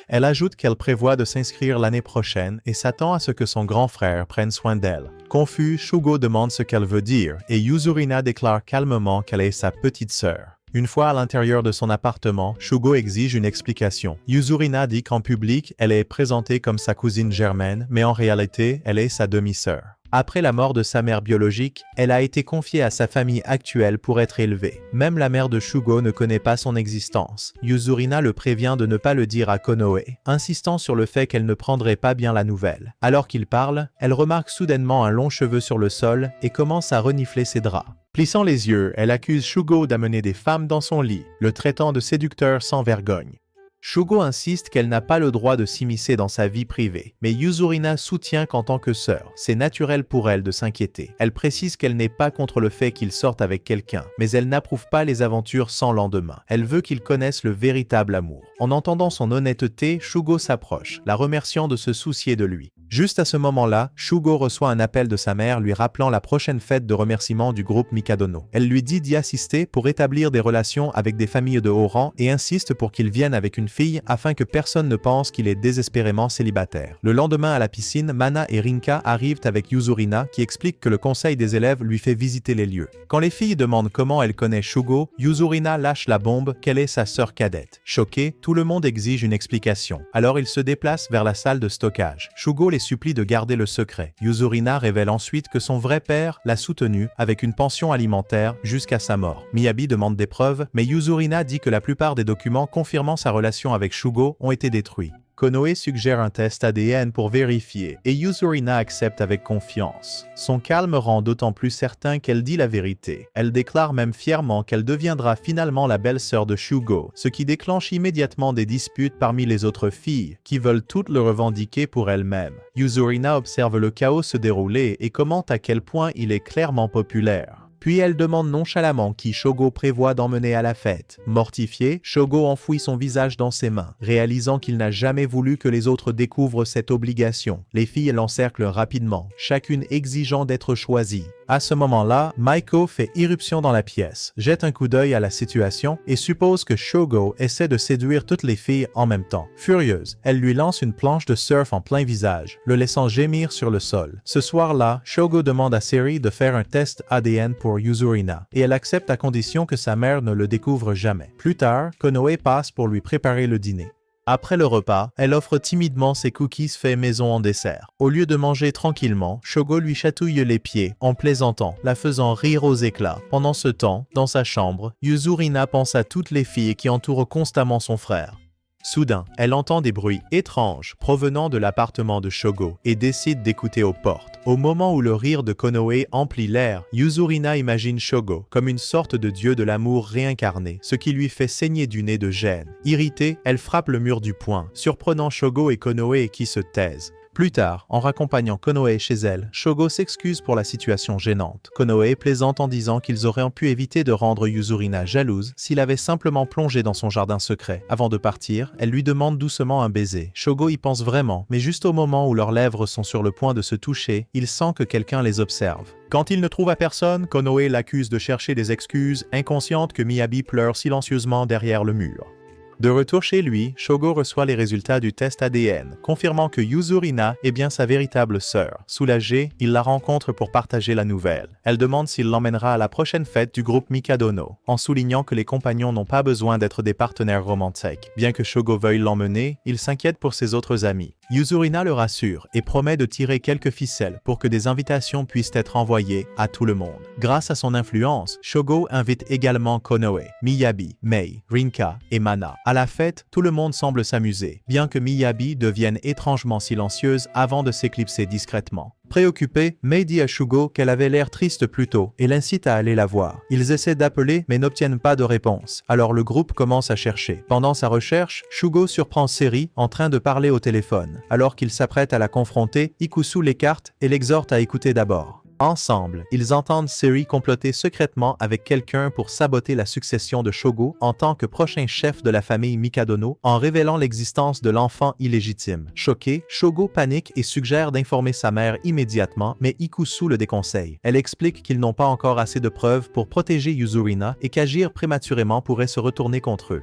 Speaker 3: Elle ajoute qu'elle prévoit de s'inscrire l'année prochaine et s'attend à ce que son grand frère prenne soin d'elle. Confus, Shugo demande ce qu'elle veut dire et Yuzurina déclare calmement qu'elle est sa petite sœur. Une fois à l'intérieur de son appartement, Shugo exige une explication. Yuzurina dit qu'en public, elle est présentée comme sa cousine germaine, mais en réalité, elle est sa demi-sœur. Après la mort de sa mère biologique, elle a été confiée à sa famille actuelle pour être élevée. Même la mère de Shugo ne connaît pas son existence. Yuzurina le prévient de ne pas le dire à Konoe, insistant sur le fait qu'elle ne prendrait pas bien la nouvelle. Alors qu'il parle, elle remarque soudainement un long cheveu sur le sol et commence à renifler ses draps. Plissant les yeux, elle accuse Shugo d'amener des femmes dans son lit, le traitant de séducteur sans vergogne. Shugo insiste qu'elle n'a pas le droit de s'immiscer dans sa vie privée, mais Yuzurina soutient qu'en tant que sœur, c'est naturel pour elle de s'inquiéter. Elle précise qu'elle n'est pas contre le fait qu'il sorte avec quelqu'un, mais elle n'approuve pas les aventures sans lendemain. Elle veut qu'il connaisse le véritable amour. En entendant son honnêteté, Shugo s'approche, la remerciant de se soucier de lui. Juste à ce moment-là, Shugo reçoit un appel de sa mère lui rappelant la prochaine fête de remerciement du groupe Mikadono. Elle lui dit d'y assister pour établir des relations avec des familles de haut rang et insiste pour qu'il vienne avec une fille afin que personne ne pense qu'il est désespérément célibataire. Le lendemain à la piscine, Mana et Rinka arrivent avec Yuzurina qui explique que le conseil des élèves lui fait visiter les lieux. Quand les filles demandent comment elle connaît Shugo, Yuzurina lâche la bombe qu'elle est sa sœur cadette. Choqué, tout le monde exige une explication. Alors ils se déplacent vers la salle de stockage. Shugo les supplie de garder le secret. Yuzurina révèle ensuite que son vrai père l'a soutenu avec une pension alimentaire jusqu'à sa mort. Miyabi demande des preuves, mais Yuzurina dit que la plupart des documents confirmant sa relation avec Shugo ont été détruits. Konoe suggère un test ADN pour vérifier et Yuzurina accepte avec confiance. Son calme rend d'autant plus certain qu'elle dit la vérité. Elle déclare même fièrement qu'elle deviendra finalement la belle-sœur de Shugo, ce qui déclenche immédiatement des disputes parmi les autres filles, qui veulent toutes le revendiquer pour elles-mêmes. Yuzurina observe le chaos se dérouler et commente à quel point il est clairement populaire. Puis elle demande nonchalamment qui Shugo prévoit d'emmener à la fête. Mortifié, Shugo enfouit son visage dans ses mains, réalisant qu'il n'a jamais voulu que les autres découvrent cette obligation. Les filles l'encerclent rapidement, chacune exigeant d'être choisie. À ce moment-là, Maiko fait irruption dans la pièce, jette un coup d'œil à la situation et suppose que Shugo essaie de séduire toutes les filles en même temps. Furieuse, elle lui lance une planche de surf en plein visage, le laissant gémir sur le sol. Ce soir-là, Shugo demande à Seri de faire un test ADN pour Yuzurina, et elle accepte à condition que sa mère ne le découvre jamais. Plus tard, Konoe passe pour lui préparer le dîner. Après le repas, elle offre timidement ses cookies faits maison en dessert. Au lieu de manger tranquillement, Shugo lui chatouille les pieds en plaisantant, la faisant rire aux éclats. Pendant ce temps, dans sa chambre, Yuzurina pense à toutes les filles qui entourent constamment son frère. Soudain, elle entend des bruits étranges provenant de l'appartement de Shugo et décide d'écouter aux portes. Au moment où le rire de Konoe emplit l'air, Yuzurina imagine Shugo comme une sorte de dieu de l'amour réincarné, ce qui lui fait saigner du nez de gêne. Irritée, elle frappe le mur du poing, surprenant Shugo et Konoe qui se taisent. Plus tard, en raccompagnant Konoe chez elle, Shogo s'excuse pour la situation gênante. Konoe plaisante en disant qu'ils auraient pu éviter de rendre Yuzurina jalouse s'il avait simplement plongé dans son jardin secret. Avant de partir, elle lui demande doucement un baiser. Shogo y pense vraiment, mais juste au moment où leurs lèvres sont sur le point de se toucher, il sent que quelqu'un les observe. Quand il ne trouve à personne, Konoe l'accuse de chercher des excuses, inconsciente que Miyabi pleure silencieusement derrière le mur. De retour chez lui, Shogo reçoit les résultats du test ADN, confirmant que Yuzurina est bien sa véritable sœur. Soulagé, il la rencontre pour partager la nouvelle. Elle demande s'il l'emmènera à la prochaine fête du groupe Mikadono, en soulignant que les compagnons n'ont pas besoin d'être des partenaires romantiques. Bien que Shogo veuille l'emmener, il s'inquiète pour ses autres amis. Yuzurina le rassure et promet de tirer quelques ficelles pour que des invitations puissent être envoyées à tout le monde. Grâce à son influence, Shogo invite également Konoe, Miyabi, Mei, Rinka et Mana. À la fête, tout le monde semble s'amuser, bien que Miyabi devienne étrangement silencieuse avant de s'éclipser discrètement. Préoccupée, Mei dit à Shogo qu'elle avait l'air triste plus tôt et l'incite à aller la voir. Ils essaient d'appeler mais n'obtiennent pas de réponse, alors le groupe commence à chercher. Pendant sa recherche, Shogo surprend Seri en train de parler au téléphone. Alors qu'il s'apprête à la confronter, Ikusu l'écarte et l'exhorte à écouter d'abord. Ensemble, ils entendent Seri comploter secrètement avec quelqu'un pour saboter la succession de Shogo en tant que prochain chef de la famille Mikadono en révélant l'existence de l'enfant illégitime. Choqué, Shogo panique et suggère d'informer sa mère immédiatement, mais Ikusu le déconseille. Elle explique qu'ils n'ont pas encore assez de preuves pour protéger Yuzurina et qu'agir prématurément pourrait se retourner contre eux.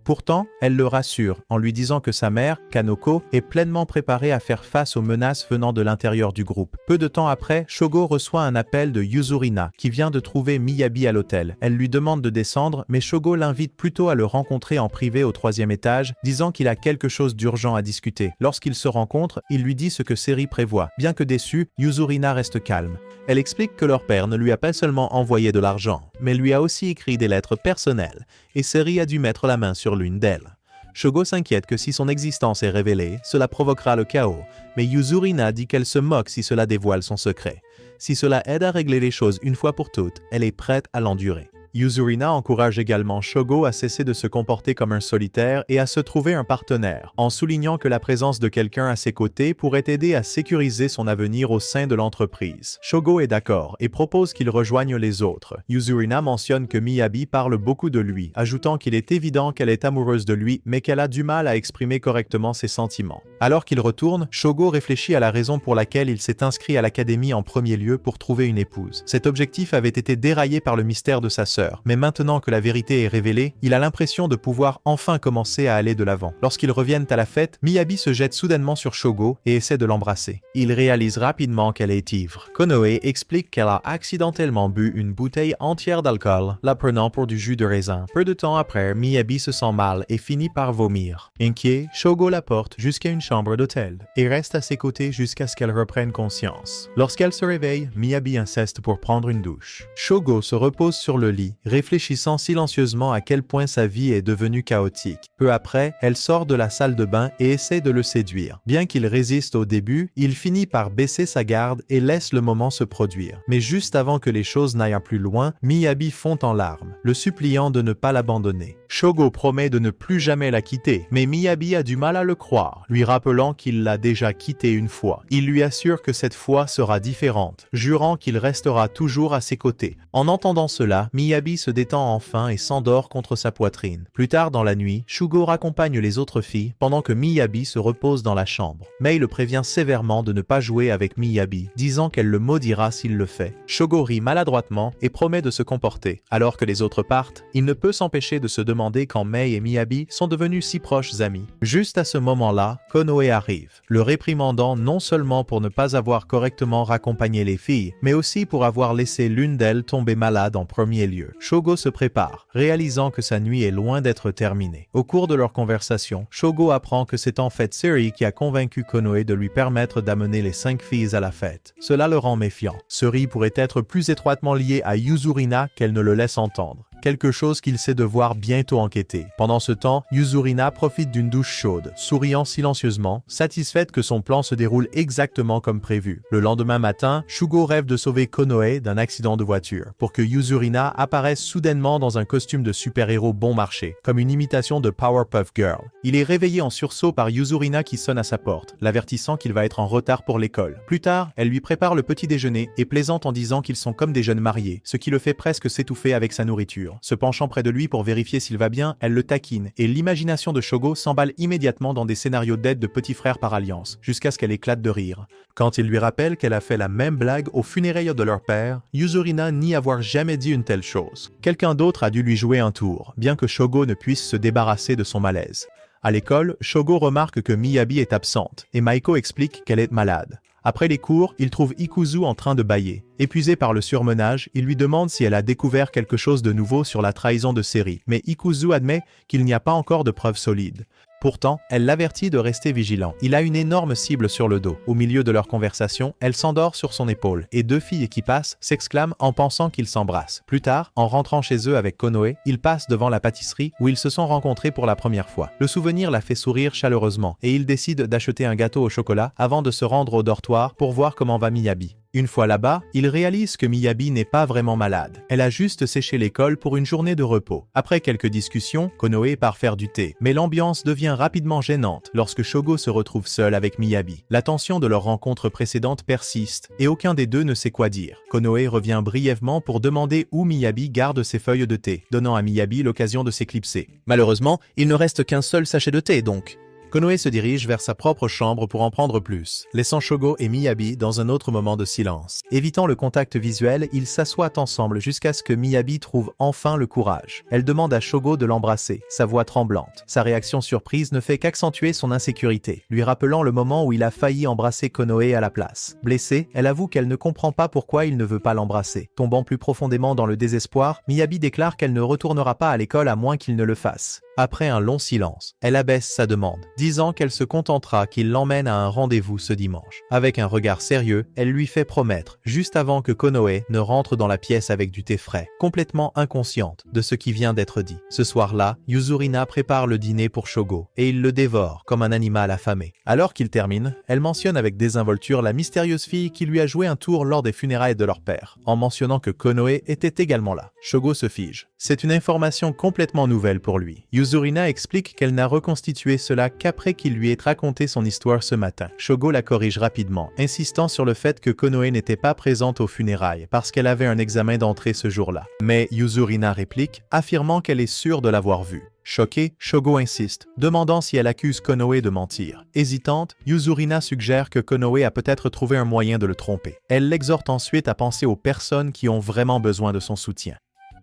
Speaker 3: Pourtant, elle le rassure en lui disant que sa mère, Kanoko, est pleinement préparée à faire face aux menaces venant de l'intérieur du groupe. Peu de temps après, Shogo reçoit un appel de Yuzurina, qui vient de trouver Miyabi à l'hôtel. Elle lui demande de descendre, mais Shogo l'invite plutôt à le rencontrer en privé au 3e étage, disant qu'il a quelque chose d'urgent à discuter. Lorsqu'ils se rencontrent, il lui dit ce que Seri prévoit. Bien que déçue, Yuzurina reste calme. Elle explique que leur père ne lui a pas seulement envoyé de l'argent, mais lui a aussi écrit des lettres personnelles, et Seri a dû mettre la main sur l'une d'elles. Shogo s'inquiète que si son existence est révélée, cela provoquera le chaos, mais Yuzurina dit qu'elle se moque si cela dévoile son secret. Si cela aide à régler les choses une fois pour toutes, elle est prête à l'endurer. Yuzurina encourage également Shogo à cesser de se comporter comme un solitaire et à se trouver un partenaire, en soulignant que la présence de quelqu'un à ses côtés pourrait aider à sécuriser son avenir au sein de l'entreprise. Shogo est d'accord et propose qu'il rejoigne les autres. Yuzurina mentionne que Miyabi parle beaucoup de lui, ajoutant qu'il est évident qu'elle est amoureuse de lui, mais qu'elle a du mal à exprimer correctement ses sentiments. Alors qu'il retourne, Shogo réfléchit à la raison pour laquelle il s'est inscrit à l'académie en premier lieu pour trouver une épouse. Cet objectif avait été déraillé par le mystère de sa sœur. Mais maintenant que la vérité est révélée, il a l'impression de pouvoir enfin commencer à aller de l'avant. Lorsqu'ils reviennent à la fête, Miyabi se jette soudainement sur Shogo et essaie de l'embrasser. Il réalise rapidement qu'elle est ivre. Konoe explique qu'elle a accidentellement bu une bouteille entière d'alcool, la prenant pour du jus de raisin. Peu de temps après, Miyabi se sent mal et finit par vomir. Inquiet, Shogo la porte jusqu'à une chambre d'hôtel et reste à ses côtés jusqu'à ce qu'elle reprenne conscience. Lorsqu'elle se réveille, Miyabi insiste pour prendre une douche. Shogo se repose sur le lit, réfléchissant silencieusement à quel point sa vie est devenue chaotique. Peu après, elle sort de la salle de bain et essaie de le séduire. Bien qu'il résiste au début, il finit par baisser sa garde et laisse le moment se produire. Mais juste avant que les choses n'aillent plus loin, Miyabi fond en larmes, le suppliant de ne pas l'abandonner. Shogo promet de ne plus jamais la quitter, mais Miyabi a du mal à le croire, lui rappelant qu'il l'a déjà quittée une fois. Il lui assure que cette fois sera différente, jurant qu'il restera toujours à ses côtés. En entendant cela, Miyabi se détend enfin et s'endort contre sa poitrine. Plus tard dans la nuit, Shogo raccompagne les autres filles pendant que Miyabi se repose dans la chambre. Mei le prévient sévèrement de ne pas jouer avec Miyabi, disant qu'elle le maudira s'il le fait. Shogo rit maladroitement et promet de se comporter. Alors que les autres partent, il ne peut s'empêcher de se demander quand Mei et Miyabi sont devenus si proches amis. Juste à ce moment-là, Konoe arrive, le réprimandant non seulement pour ne pas avoir correctement raccompagné les filles, mais aussi pour avoir laissé l'une d'elles tomber malade en premier lieu. Shogo se prépare, réalisant que sa nuit est loin d'être terminée. Au cours de leur conversation, Shogo apprend que c'est en fait Seri qui a convaincu Konoe de lui permettre d'amener les 5 filles à la fête. Cela le rend méfiant. Seri pourrait être plus étroitement liée à Yuzurina qu'elle ne le laisse entendre. quelque chose qu'il sait devoir bientôt enquêter. Pendant ce temps, Yuzurina profite d'une douche chaude, souriant silencieusement, satisfaite que son plan se déroule exactement comme prévu. Le lendemain matin, Shugo rêve de sauver Konoe d'un accident de voiture, pour que Yuzurina apparaisse soudainement dans un costume de super-héros bon marché, comme une imitation de Powerpuff Girl. Il est réveillé en sursaut par Yuzurina qui sonne à sa porte, l'avertissant qu'il va être en retard pour l'école. Plus tard, elle lui prépare le petit déjeuner et plaisante en disant qu'ils sont comme des jeunes mariés, ce qui le fait presque s'étouffer avec sa nourriture. Se penchant près de lui pour vérifier s'il va bien, elle le taquine, et l'imagination de Shogo s'emballe immédiatement dans des scénarios d'aide de petits frères par alliance, jusqu'à ce qu'elle éclate de rire. Quand il lui rappelle qu'elle a fait la même blague aux funérailles de leur père, Yuzurina nie avoir jamais dit une telle chose. Quelqu'un d'autre a dû lui jouer un tour, bien que Shogo ne puisse se débarrasser de son malaise. À l'école, Shogo remarque que Miyabi est absente, et Maiko explique qu'elle est malade. Après les cours, il trouve Ikuzu en train de bâiller. Épuisé par le surmenage, il lui demande si elle a découvert quelque chose de nouveau sur la trahison de Seri, mais Ikuzu admet qu'il n'y a pas encore de preuves solides. Pourtant, elle l'avertit de rester vigilant. Il a une énorme cible sur le dos. Au milieu de leur conversation, elle s'endort sur son épaule, et deux filles qui passent s'exclament en pensant qu'ils s'embrassent. Plus tard, en rentrant chez eux avec Konoe, ils passent devant la pâtisserie où ils se sont rencontrés pour la première fois. Le souvenir la fait sourire chaleureusement, et ils décident d'acheter un gâteau au chocolat avant de se rendre au dortoir pour voir comment va Miyabi. Une fois là-bas, il réalise que Miyabi n'est pas vraiment malade. Elle a juste séché l'école pour une journée de repos. Après quelques discussions, Konoe part faire du thé, mais l'ambiance devient rapidement gênante lorsque Shogo se retrouve seul avec Miyabi. La tension de leur rencontre précédente persiste, et aucun des deux ne sait quoi dire. Konoe revient brièvement pour demander où Miyabi garde ses feuilles de thé, donnant à Miyabi l'occasion de s'éclipser.
Speaker 1: Malheureusement, il ne reste qu'un seul sachet de thé, donc.
Speaker 3: Konoe se dirige vers sa propre chambre pour en prendre plus, laissant Shogo et Miyabi dans un autre moment de silence. Évitant le contact visuel, ils s'assoient ensemble jusqu'à ce que Miyabi trouve enfin le courage. Elle demande à Shogo de l'embrasser, sa voix tremblante. Sa réaction surprise ne fait qu'accentuer son insécurité, lui rappelant le moment où il a failli embrasser Konoe à la place. Blessée, elle avoue qu'elle ne comprend pas pourquoi il ne veut pas l'embrasser. Tombant plus profondément dans le désespoir, Miyabi déclare qu'elle ne retournera pas à l'école à moins qu'il ne le fasse. Après un long silence, elle abaisse sa demande, disant qu'elle se contentera qu'il l'emmène à un rendez-vous ce dimanche. Avec un regard sérieux, elle lui fait promettre, juste avant que Konoe ne rentre dans la pièce avec du thé frais, complètement inconsciente de ce qui vient d'être dit. Ce soir-là, Yuzurina prépare le dîner pour Shogo, et il le dévore comme un animal affamé. Alors qu'il termine, elle mentionne avec désinvolture la mystérieuse fille qui lui a joué un tour lors des funérailles de leur père, en mentionnant que Konoe était également là. Shogo se fige. C'est une information complètement nouvelle pour lui. Yuzurina explique qu'elle n'a reconstitué cela qu'après qu'il lui ait raconté son histoire ce matin. Shogo la corrige rapidement, insistant sur le fait que Konoe n'était pas présente aux funérailles parce qu'elle avait un examen d'entrée ce jour-là. Mais Yuzurina réplique, affirmant qu'elle est sûre de l'avoir vue. Choquée, Shogo insiste, demandant si elle accuse Konoe de mentir. Hésitante, Yuzurina suggère que Konoe a peut-être trouvé un moyen de le tromper. Elle l'exhorte ensuite à penser aux personnes qui ont vraiment besoin de son soutien.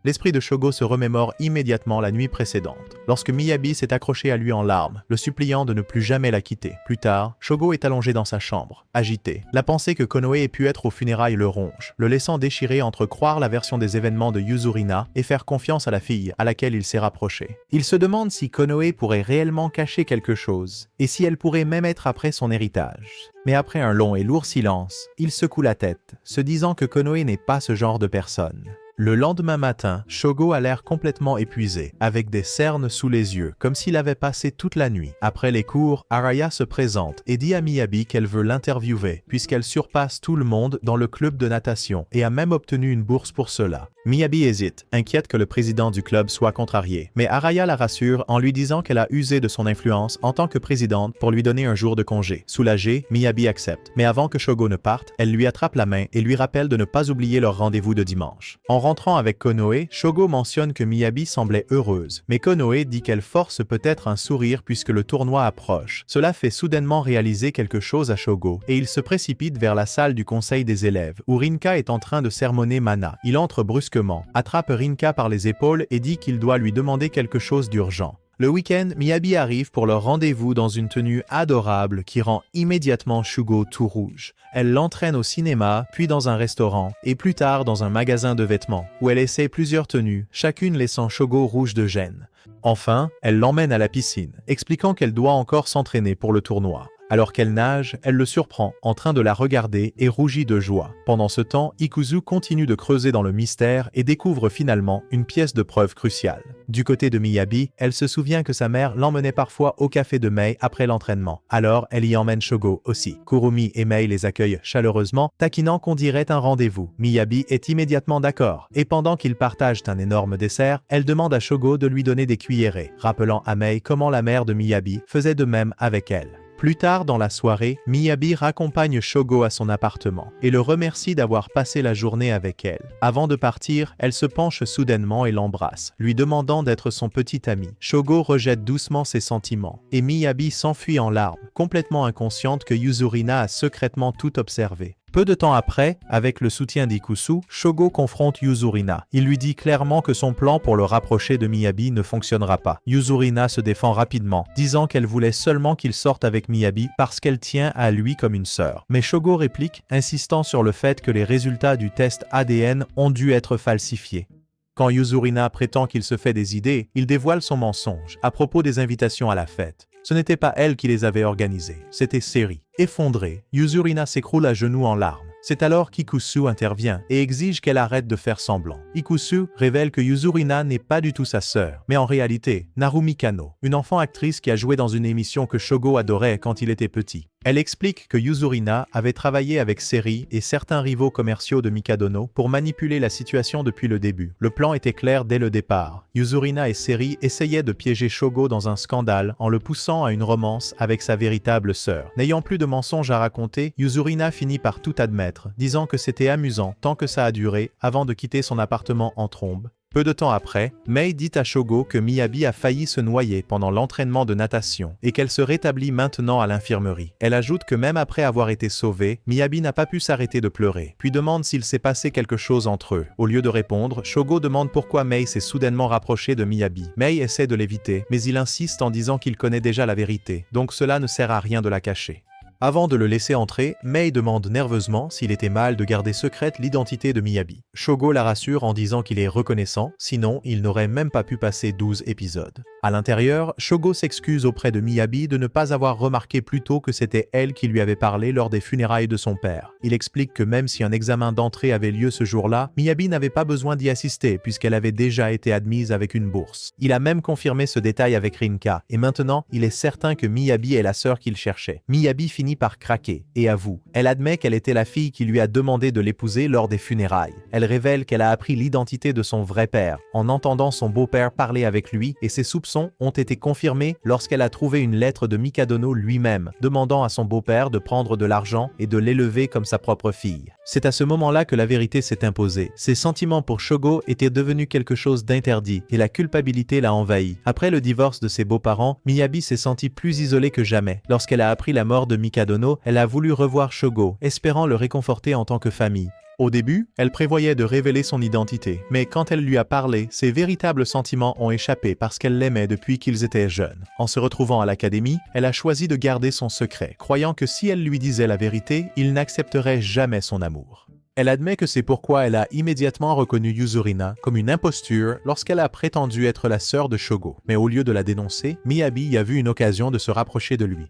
Speaker 3: L'esprit de Shogo se remémore immédiatement la nuit précédente, lorsque Miyabi s'est accroché à lui en larmes, le suppliant de ne plus jamais la quitter. Plus tard, Shogo est allongé dans sa chambre, agité. La pensée que Konoe ait pu être aux funérailles le ronge, le laissant déchirer entre croire la version des événements de Yuzurina et faire confiance à la fille à laquelle il s'est rapproché. Il se demande si Konoe pourrait réellement cacher quelque chose, et si elle pourrait même être après son héritage. Mais après un long et lourd silence, il secoue la tête, se disant que Konoe n'est pas ce genre de personne. Le lendemain matin, Shogo a l'air complètement épuisé, avec des cernes sous les yeux, comme s'il avait passé toute la nuit. Après les cours, Araya se présente et dit à Miyabi qu'elle veut l'interviewer, puisqu'elle surpasse tout le monde dans le club de natation et a même obtenu une bourse pour cela. Miyabi hésite, inquiète que le président du club soit contrarié, mais Araya la rassure en lui disant qu'elle a usé de son influence en tant que présidente pour lui donner un jour de congé. Soulagée, Miyabi accepte, mais avant que Shogo ne parte, elle lui attrape la main et lui rappelle de ne pas oublier leur rendez-vous de dimanche. En rentrant avec Konoe, Shogo mentionne que Miyabi semblait heureuse, mais Konoe dit qu'elle force peut-être un sourire puisque le tournoi approche. Cela fait soudainement réaliser quelque chose à Shogo, et il se précipite vers la salle du conseil des élèves, où Rinka est en train de sermonner Mana. Il entre brusquement, attrape Rinka par les épaules et dit qu'il doit lui demander quelque chose d'urgent. Le week-end, Miyabi arrive pour leur rendez-vous dans une tenue adorable qui rend immédiatement Shugo tout rouge. Elle l'entraîne au cinéma, puis dans un restaurant, et plus tard dans un magasin de vêtements, où elle essaie plusieurs tenues, chacune laissant Shugo rouge de gêne. Enfin, elle l'emmène à la piscine, expliquant qu'elle doit encore s'entraîner pour le tournoi. Alors qu'elle nage, elle le surprend, en train de la regarder et rougit de joie. Pendant ce temps, Ikuzu continue de creuser dans le mystère et découvre finalement une pièce de preuve cruciale. Du côté de Miyabi, elle se souvient que sa mère l'emmenait parfois au café de Mei après l'entraînement. Alors, elle y emmène Shogo aussi. Kurumi et Mei les accueillent chaleureusement, taquinant qu'on dirait un rendez-vous. Miyabi est immédiatement d'accord, et pendant qu'ils partagent un énorme dessert, elle demande à Shogo de lui donner des cuillerées, rappelant à Mei comment la mère de Miyabi faisait de même avec elle. Plus tard dans la soirée, Miyabi raccompagne Shogo à son appartement et le remercie d'avoir passé la journée avec elle. Avant de partir, elle se penche soudainement et l'embrasse, lui demandant d'être son petit ami. Shogo rejette doucement ses sentiments et Miyabi s'enfuit en larmes, complètement inconsciente que Yuzurina a secrètement tout observé. Peu de temps après, avec le soutien d'Ikusu, Shogo confronte Yuzurina. Il lui dit clairement que son plan pour le rapprocher de Miyabi ne fonctionnera pas. Yuzurina se défend rapidement, disant qu'elle voulait seulement qu'il sorte avec Miyabi parce qu'elle tient à lui comme une sœur. Mais Shogo réplique, insistant sur le fait que les résultats du test ADN ont dû être falsifiés. Quand Yuzurina prétend qu'il se fait des idées, il dévoile son mensonge à propos des invitations à la fête. Ce n'était pas elle qui les avait organisées, c'était Seri. Effondrée, Yuzurina s'écroule à genoux en larmes. C'est alors qu'Ikusu intervient et exige qu'elle arrête de faire semblant. Ikusu révèle que Yuzurina n'est pas du tout sa sœur, mais en réalité, Narumi Kano, une enfant actrice qui a joué dans une émission que Shogo adorait quand il était petit. Elle explique que Yuzurina avait travaillé avec Seri et certains rivaux commerciaux de Mikadono pour manipuler la situation depuis le début. Le plan était clair dès le départ. Yuzurina et Seri essayaient de piéger Shogo dans un scandale en le poussant à une romance avec sa véritable sœur. N'ayant plus de mensonges à raconter, Yuzurina finit par tout admettre, disant que c'était amusant tant que ça a duré avant de quitter son appartement en trombe. Peu de temps après, Mei dit à Shogo que Miyabi a failli se noyer pendant l'entraînement de natation et qu'elle se rétablit maintenant à l'infirmerie. Elle ajoute que même après avoir été sauvée, Miyabi n'a pas pu s'arrêter de pleurer, puis demande s'il s'est passé quelque chose entre eux. Au lieu de répondre, Shogo demande pourquoi Mei s'est soudainement rapprochée de Miyabi. Mei essaie de l'éviter, mais il insiste en disant qu'il connaît déjà la vérité, donc cela ne sert à rien de la cacher. Avant de le laisser entrer, Mei demande nerveusement s'il était mal de garder secrète l'identité de Miyabi. Shogo la rassure en disant qu'il est reconnaissant, sinon il n'aurait même pas pu passer 12 épisodes. À l'intérieur, Shogo s'excuse auprès de Miyabi de ne pas avoir remarqué plus tôt que c'était elle qui lui avait parlé lors des funérailles de son père. Il explique que même si un examen d'entrée avait lieu ce jour-là, Miyabi n'avait pas besoin d'y assister puisqu'elle avait déjà été admise avec une bourse. Il a même confirmé ce détail avec Rinka, et maintenant il est certain que Miyabi est la sœur qu'il cherchait. Miyabi finit par craquer et avoue. Elle admet qu'elle était la fille qui lui a demandé de l'épouser lors des funérailles. Elle révèle qu'elle a appris l'identité de son vrai père en entendant son beau-père parler avec lui et ses soupçons ont été confirmés lorsqu'elle a trouvé une lettre de Mikadono lui-même demandant à son beau-père de prendre de l'argent et de l'élever comme sa propre fille. C'est à ce moment-là que la vérité s'est imposée. Ses sentiments pour Shogo étaient devenus quelque chose d'interdit et la culpabilité l'a envahi. Après le divorce de ses beaux-parents, Miyabi s'est sentie plus isolée que jamais. Lorsqu'elle a appris la mort de Mikadono, elle a voulu revoir Shogo, espérant le réconforter en tant que famille. Au début, elle prévoyait de révéler son identité, mais quand elle lui a parlé, ses véritables sentiments ont échappé parce qu'elle l'aimait depuis qu'ils étaient jeunes. En se retrouvant à l'académie, elle a choisi de garder son secret, croyant que si elle lui disait la vérité, il n'accepterait jamais son amour. Elle admet que c'est pourquoi elle a immédiatement reconnu Yuzurina comme une imposture lorsqu'elle a prétendu être la sœur de Shogo. Mais au lieu de la dénoncer, Miyabi y a vu une occasion de se rapprocher de lui.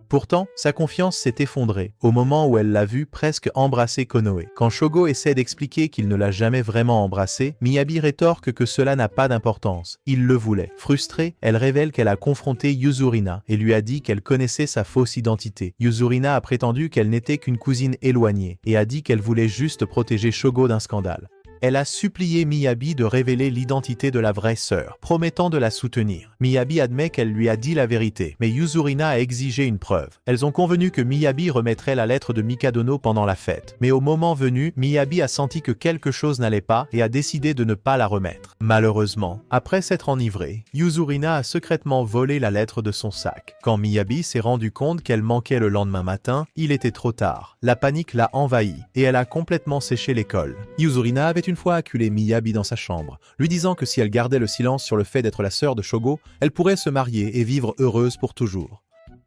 Speaker 3: Pourtant, sa confiance s'est effondrée au moment où elle l'a vu presque embrasser Konoe. Quand Shogo essaie d'expliquer qu'il ne l'a jamais vraiment embrassé, Miyabi rétorque que cela n'a pas d'importance. Il le voulait. Frustrée, elle révèle qu'elle a confronté Yuzurina et lui a dit qu'elle connaissait sa fausse identité. Yuzurina a prétendu qu'elle n'était qu'une cousine éloignée et a dit qu'elle voulait juste protéger Shogo d'un scandale. Elle a supplié Miyabi de révéler l'identité de la vraie sœur, promettant de la soutenir. Miyabi admet qu'elle lui a dit la vérité, mais Yuzurina a exigé une preuve. Elles ont convenu que Miyabi remettrait la lettre de Mikadono pendant la fête. Mais au moment venu, Miyabi a senti que quelque chose n'allait pas et a décidé de ne pas la remettre. Malheureusement, après s'être enivrée, Yuzurina a secrètement volé la lettre de son sac. Quand Miyabi s'est rendu compte qu'elle manquait le lendemain matin, il était trop tard. La panique l'a envahie et elle a complètement séché l'école. Yuzurina avait une fois acculé Miyabi dans sa chambre, lui disant que si elle gardait le silence sur le fait d'être la sœur de Shogo, elle pourrait se marier et vivre heureuse pour toujours.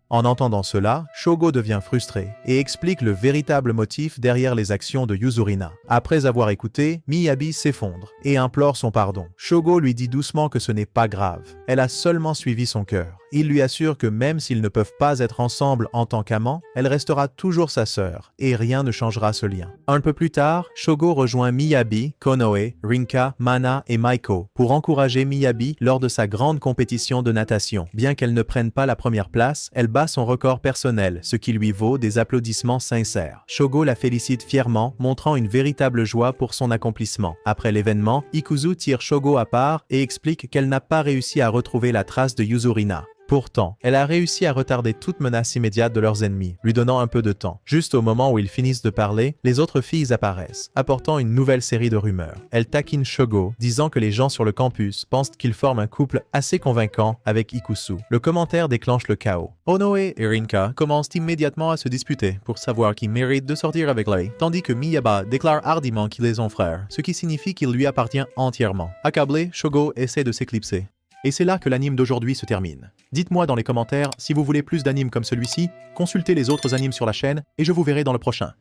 Speaker 3: En entendant cela, Shogo devient frustré et explique le véritable motif derrière les actions de Yuzurina. Après avoir écouté, Miyabi s'effondre et implore son pardon. Shogo lui dit doucement que ce n'est pas grave, elle a seulement suivi son cœur. Il lui assure que même s'ils ne peuvent pas être ensemble en tant qu'amants, elle restera toujours sa sœur et rien ne changera ce lien. Un peu plus tard, Shogo rejoint Miyabi, Konoe, Rinka, Mana et Maiko pour encourager Miyabi lors de sa grande compétition de natation. Bien qu'elle ne prenne pas la première place, elle bat son record personnel, ce qui lui vaut des applaudissements sincères. Shogo la félicite fièrement, montrant une véritable joie pour son accomplissement. Après l'événement, Ikuzu tire Shogo à part et explique qu'elle n'a pas réussi à retrouver la trace de Yuzurina. Pourtant, elle a réussi à retarder toute menace immédiate de leurs ennemis, lui donnant un peu de temps. Juste au moment où ils finissent de parler, les autres filles apparaissent, apportant une nouvelle série de rumeurs. Elle taquine Shogo, disant que les gens sur le campus pensent qu'ils forment un couple assez convaincant avec Ikusu. Le commentaire déclenche le chaos. Onoe et Rinka commencent immédiatement à se disputer pour savoir qui mérite de sortir avec Lei, tandis que Miyaba déclare hardiment qu'ils sont frères, ce qui signifie qu'il lui appartient entièrement. Accablé, Shogo essaie de s'éclipser. Et c'est là que l'anime d'aujourd'hui se termine. Dites-moi dans les commentaires si vous voulez plus d'animes comme celui-ci, consultez les autres animes sur la chaîne et je vous verrai dans le prochain.